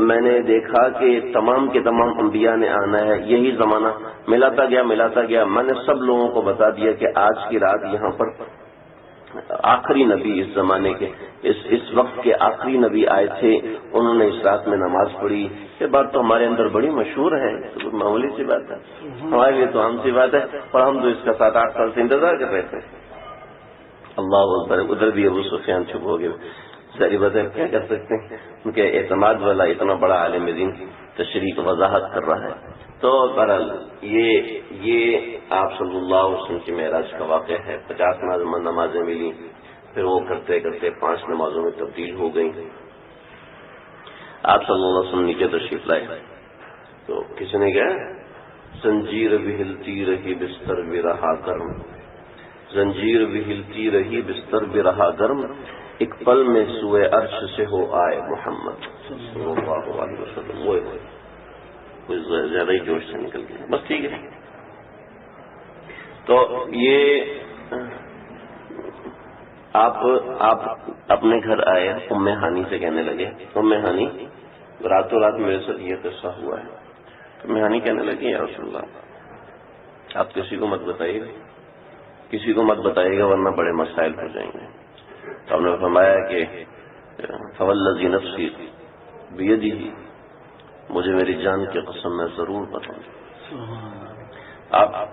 میں نے دیکھا کہ تمام کے تمام انبیاء نے آنا ہے. یہی زمانہ ملاتا گیا. میں نے سب لوگوں کو بتا دیا کہ آج کی رات یہاں پر آخری نبی اس زمانے کے اس وقت کے آخری نبی آئے تھے, انہوں نے اس رات میں نماز پڑھی. یہ بات تو ہمارے اندر بڑی مشہور ہے, تو معمولی سی بات ہے, ہمارے لیے تو عام سی بات ہے, اور ہم تو اس کا 7-8 سال سے انتظار کر رہے تھے. اللہ اکبر. ادھر بھی ابو سفیان چپ ہو گئے. ساری باتیں کیا کر سکتے ہیں, ان کے اعتماد والا اتنا بڑا عالم دین تشریح وضاحت کر رہا ہے. تو بہرحال یہ آپ صلی اللہ علیہ وسلم کی معراج کا واقعہ ہے. 50 نمازیں ملی, پھر وہ کرتے کرتے 5 نمازوں میں تبدیل ہو گئی. آپ صلی اللہ علیہ وسلم نیچے تشریف لائے تو کسی نے کہا زنجیر بھی ہلتی رہی بستر بھی رہا گرم, زنجیر بھی ہلتی رہی بستر بھی رہا گرم, ایک پل میں سوئے عرش سے ہو آئے محمد صلی اللہ علیہ وسلم. وہ کچھ زیادہ ہی جوش سے نکل گیا, بس ٹھیک ہے. تو یہ آپ اپنے گھر آئے, ام ہانی سے کہنے لگے, ام ہانی راتوں رات میرے ساتھ یہ قصہ ہوا ہے. ام ہانی کہنے لگی یا رسول اللہ آپ کسی کو مت بتائیے گا, کسی کو مت بتائیے گا ورنہ بڑے مسائل ہو جائیں گے. تو ہم نے فرمایا کہ فوالذی نفسی بیدہ, مجھے میری جان کی قسم میں ضرور بتاؤں.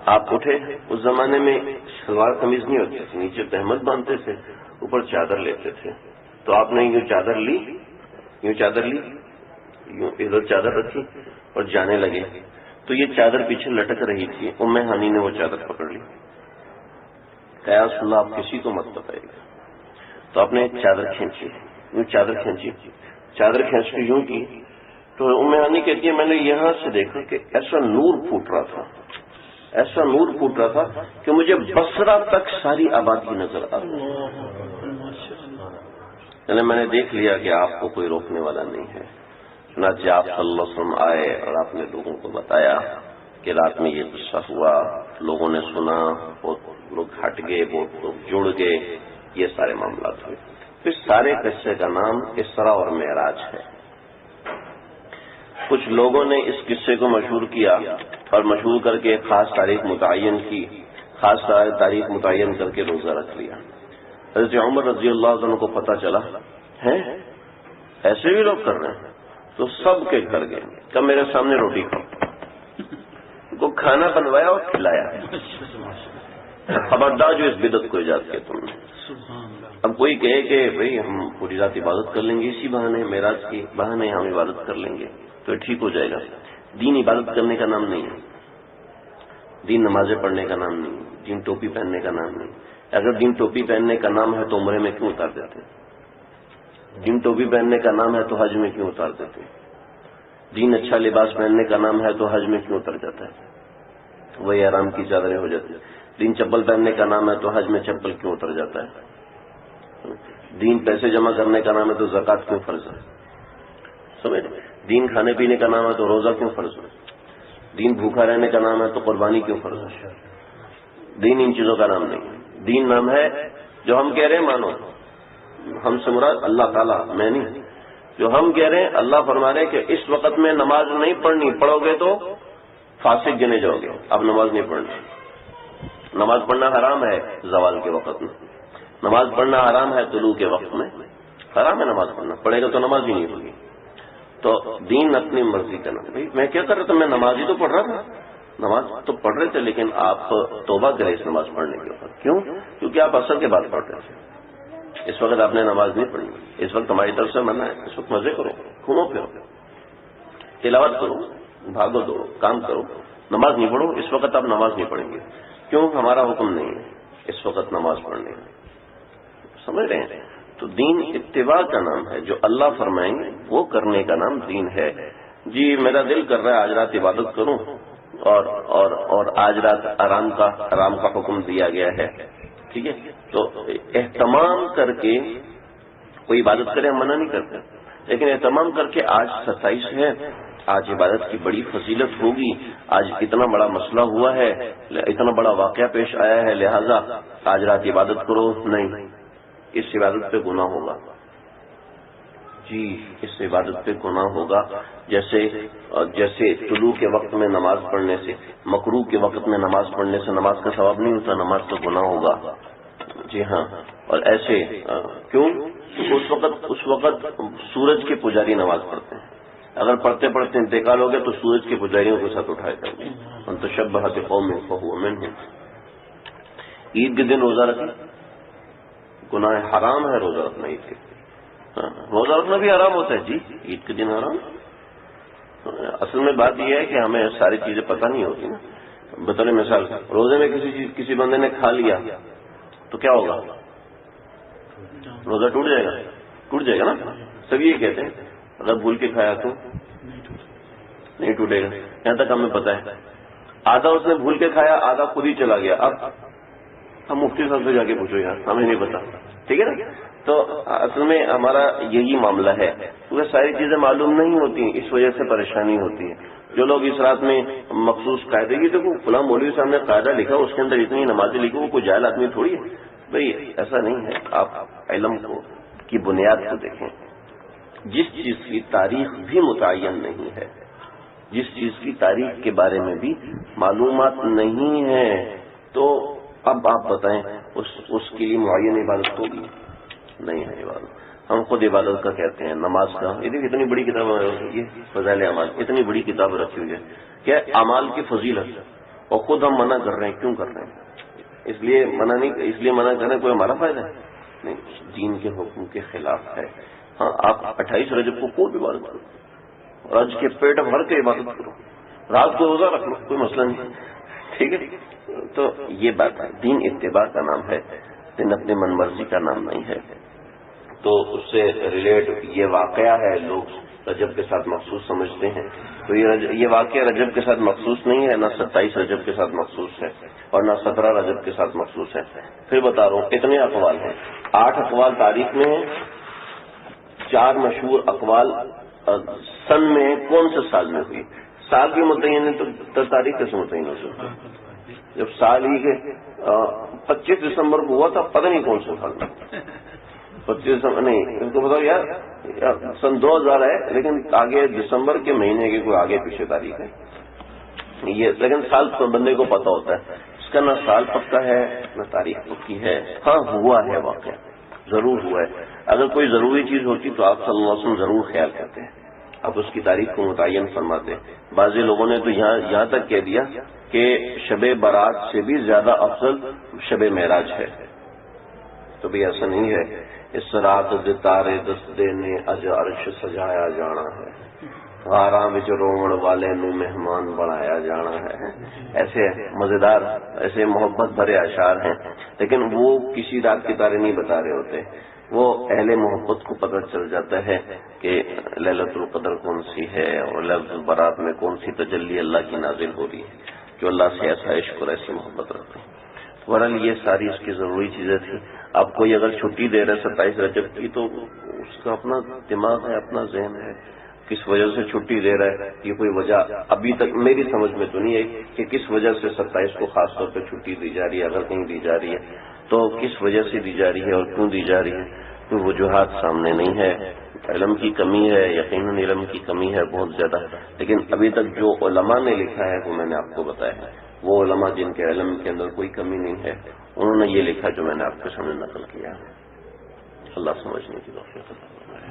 آپ اٹھے, اس زمانے میں شلوار قمیض نہیں ہوتی تھی, نیچے تہمت باندھتے تھے, اوپر چادر لیتے تھے. تو آپ نے یوں چادر لی, یوں ادھر چادر رکھی اور جانے لگے. تو یہ چادر پیچھے لٹک رہی تھی. ام ہانی نے وہ چادر پکڑ لی. کہا رسول اللہ آپ کسی کو مت بتائیے گا. تو آپ نے ایک چادر کھینچی, یوں چادر کھینچ کے یوں کی. تو ام ہانی کہتی ہے میں نے یہاں سے دیکھا کہ ایسا نور پھوٹ رہا تھا, ایسا نور پھوٹ رہا تھا کہ مجھے بصرہ تک ساری آبادی نظر آ رہی. یعنی میں نے دیکھ لیا کہ آپ کو کوئی روکنے والا نہیں ہے. چنانچہ آپ صلی اللہ علیہ وسلم آئے اور آپ نے لوگوں کو بتایا کہ رات میں یہ قصہ ہوا. لوگوں نے سنا، بہت لوگ ہٹ گئے، بہت لوگ جڑ گئے، یہ سارے معاملات ہوئے. پھر سارے قصے کا نام اسراء اور معراج ہے. کچھ لوگوں نے اس قصے کو مشہور کیا اور مشہور کر کے خاص تاریخ متعین کی، خاص تاریخ متعین کر کے روزہ رکھ لیا. حضرت عمر رضی اللہ عنہ کو پتہ چلا ہے ایسے بھی لوگ کر رہے ہیں تو سب کے گھر گئے کہ میرے سامنے روٹی کھاؤ، کو کھانا بنوایا اور کھلایا. خبردار جو اس بدعت کو ایجاد کیا تم نے. اب کوئی کہے کہ بھئی ہم پوری رات عبادت کر لیں گے، اسی بہانے معراج کی بہانے ہم عبادت کر لیں گے تو ٹھیک ہو جائے گا. دین عبادت کرنے کا نام نہیں ہے، دین نمازیں پڑھنے کا نام نہیں، دین ٹوپی پہننے کا نام نہیں. اگر دین ٹوپی پہننے کا نام ہے تو عمرے میں کیوں اتار دیتے؟ دین ٹوپی پہننے کا نام ہے تو حج میں کیوں اتار دیتے؟ دین اچھا لباس پہننے کا نام ہے تو حج میں کیوں اتر جاتا ہے؟ وہی آرام کی چادریں ہو جاتی ہیں. دین چپل پہننے کا نام ہے تو حج میں چپل کیوں اتر جاتا ہے؟ دین پیسے جمع کرنے کا نام ہے تو زکوٰۃ کیوں فرض ہے؟ سمجھ؟ دین کھانے پینے کا نام ہے تو روزہ کیوں فرض ہے؟ دین بھوکا رہنے کا نام ہے تو قربانی کیوں فرض ہے؟ دین ان چیزوں کا نام نہیں. دین نام ہے جو ہم کہہ رہے ہیں مانو. ہم سے مراد اللہ تعالیٰ، میں نہیں. جو ہم کہہ رہے ہیں اللہ فرما رہے کہ اس وقت میں نماز نہیں پڑھنی، پڑھو گے تو فاسق گنے جاؤ گے. اب نماز نہیں پڑھنی. نماز پڑھنا حرام ہے زوال کے وقت میں، نماز پڑھنا حرام ہے طلوع کے وقت میں. حرام ہے نماز پڑھنا، پڑھے گا تو نماز ہی نہیں ہوگی. تو دین اپنی مرضی کا نام. بھائی میں کیا کر رہا تھا؟ میں نماز ہی تو پڑھ رہا تھا. نماز تو پڑھ رہے تھے لیکن آپ توبہ کریں اس نماز پڑھنے کے اوپر. کیوں؟ کیونکہ آپ عصر کے بعد پڑھ رہے تھے. اس وقت آپ نے نماز نہیں پڑھی. اس وقت ہماری طرف سے منع ہے. اس وقت مزے کرو، گھومو پھرو، تلاوت کرو، بھاگو دوڑو، کام کرو. نماز نہیں پڑھو. اس وقت آپ نماز نہیں پڑھیں گے. کیوں؟ ہمارا حکم نہیں ہے اس وقت نماز پڑھنے کا. سمجھ رہے ہیں؟ تو دین اتباع کا نام ہے. جو اللہ فرمائیں گے وہ کرنے کا نام دین ہے. جی میرا دل کر رہا ہے آج رات عبادت کروں اور آج رات آرام کا حکم دیا گیا ہے، ٹھیک ہے، تو اہتمام کر کے کوئی عبادت کرے، ہم منع نہیں کرتے، لیکن اہتمام کر کے آج 27 ہے، آج عبادت کی بڑی فضیلت ہوگی، آج اتنا بڑا مسئلہ ہوا ہے، اتنا بڑا واقعہ پیش آیا ہے، لہذا آج رات عبادت کرو. نہیں، اس عبادت پہ گناہ ہوگا. جی اس عبادت پہ گناہ ہوگا. جیسے طلوع کے وقت میں نماز پڑھنے سے، مکروہ کے وقت میں نماز پڑھنے سے نماز کا ثواب نہیں ہوتا، نماز کا گناہ ہوگا. جی ہاں. اور ایسے کیوں؟ اس وقت سورج کے پجاری نماز پڑھتے ہیں. اگر پڑھتے پڑھتے انتقال ہو گیا تو سورج کے پجاریوں کے ساتھ اٹھائے جائیں گے. ان تشبہ بقوم فہو منہم. عید کے دن روزہ رکھنا گناہ حرام ہے. روزہ رکھنا عید کے روزہ رکھنا بھی حرام ہوتا ہے. جی عید کے دن حرام. اصل میں بات یہ ہے کہ ہمیں ساری چیزیں پتہ نہیں ہوتی نا. بطور مثال روزے میں کسی بندے نے کھا لیا تو کیا ہوگا؟ روزہ ٹوٹ جائے گا نا. سب یہ کہتے ہیں اگر بھول کے کھایا تو نہیں ٹوٹے گا. یہاں تک ہمیں پتہ ہے. آدھا اس نے بھول کے کھایا، آدھا خود ہی چلا گیا. اب ہم مفتی صاحب سے جا کے پوچھو یار، ہمیں نہیں پتا. ٹھیک ہے نا. تو اصل میں ہمارا یہی معاملہ ہے. کیونکہ ساری چیزیں معلوم نہیں ہوتی، اس وجہ سے پریشانی ہوتی ہے. جو لوگ اس رات میں مخصوص قاعدے کی، دیکھو فلاں مولوی صاحب نے قاعدہ لکھا، اس کے اندر اتنی نمازیں لکھی، وہ کوئی جاہل آدمی تھوڑی ہے. بھئی ایسا نہیں ہے. آپ علم کی بنیاد کو دیکھیں. جس چیز کی تاریخ بھی متعین نہیں ہے، جس چیز کی تاریخ کے بارے میں بھی معلومات نہیں ہے، تو اب آپ بتائیں اس کے لیے معین عبادت ہوگی؟ نہیں ہے عبادت. ہم خود عبادت کا کہتے ہیں، نماز کا. یہ دیکھیں اتنی بڑی کتاب، یہ فضائل اعمال، اتنی بڑی کتاب رکھی ہوئی ہے کہ اعمال کی فضیلت، اور خود ہم منع کر رہے ہیں. کیوں کر رہے ہیں؟ اس لیے منع کرنے کوئی ہمارا فائدہ ہے؟ نہیں، دین کے حکم کے خلاف ہے. ہاں آپ 28 رجب کو خوب عبادت کرو، رج کے پیٹ بھر کے عبادت کرو، رات کو روزہ رکھ لو، کوئی مسئلہ نہیں. ٹھیک ہے. تو یہ بات ہے. دین اتباع کا نام ہے، دین اپنی من مرضی کا نام نہیں ہے. تو اس سے ریلیٹ یہ واقعہ ہے. لوگ رجب کے ساتھ مخصوص سمجھتے ہیں، تو یہ واقعہ رجب کے ساتھ مخصوص نہیں ہے، نہ 27 رجب کے ساتھ مخصوص ہے اور نہ 17 رجب کے ساتھ مخصوص ہے۔ پھر بتا رہا ہوں اتنے اقوال ہیں، 8 اقوال تاریخ میں ہیں، 4 مشہور اقوال سن میں کون سے سال میں ہوئی، سال بھی متعین ہے تو تاریخ کیسے متعین ہو سکتا ہے؟ جب سال ہی کے 25 دسمبر کو ہوا تھا، پتہ نہیں کون سے سال میں، 25 دسمبر نہیں، ان کو بتاؤ یار سن 2000 ہے لیکن آگے دسمبر کے مہینے کی کوئی آگے پیچھے تاریخ ہے یہ، لیکن سال بندے کو پتہ ہوتا ہے، اس کا نہ سال پکا ہے نہ تاریخ پکی ہے۔ ہاں ہوا ہے واقعہ، ضرور ہوا ہے، اگر کوئی ضروری چیز ہوتی تو آپ صلی اللہ علیہ وسلم ضرور خیال کرتے ہیں، اب اس کی تاریخ کو متعین فرماتے۔ بعض لوگوں نے تو یہاں تک کہہ دیا کہ شب برات سے بھی زیادہ افضل شب معراج ہے، تو بھی ایسا نہیں ہے۔ اس رات دے تارے دستے نے اج عرش سجایا جانا ہے، غاراں وچ روون والے نو مہمان بنایا جانا ہے، ایسے مزیدار ایسے محبت بھرے اشعار ہیں، لیکن وہ کسی رات کے تارے نہیں بتا رہے ہوتے، وہ اہل محبت کو پتہ چل جاتا ہے کہ لیلۃ القدر کون سی ہے اور لیلۃ البرات میں کون سی تجلی اللہ کی نازل ہو رہی ہے، جو اللہ سے ایسا عشق اور ایسی محبت رکھتے ہیں۔ بہرحال یہ ساری اس کی ضروری چیزیں تھیں۔ اب کوئی اگر چھٹی دے رہا ہے 27 رجب کی تو اس کا اپنا دماغ ہے، اپنا ذہن ہے، کس وجہ سے چھٹی دے رہا ہے، یہ کوئی وجہ ابھی تک میری سمجھ میں تو نہیں ہے کہ کس وجہ سے 27 کو خاص طور پہ چھٹی دی جا رہی ہے، اگر کہیں دی جا رہی ہے تو کس وجہ سے دی جا رہی ہے اور کیوں دی جا رہی ہے، کوئی وجوہات سامنے نہیں ہے۔ علم کی کمی ہے، یقیناً علم کی کمی ہے بہت زیادہ، لیکن ابھی تک جو علماء نے لکھا ہے وہ میں نے آپ کو بتایا ہے، وہ علماء جن کے علم کے اندر کوئی کمی نہیں ہے انہوں نے یہ لکھا جو میں نے آپ کے سامنے نقل کیا ہے۔ اللہ سمجھنے کی توفیق عطا فرمائے۔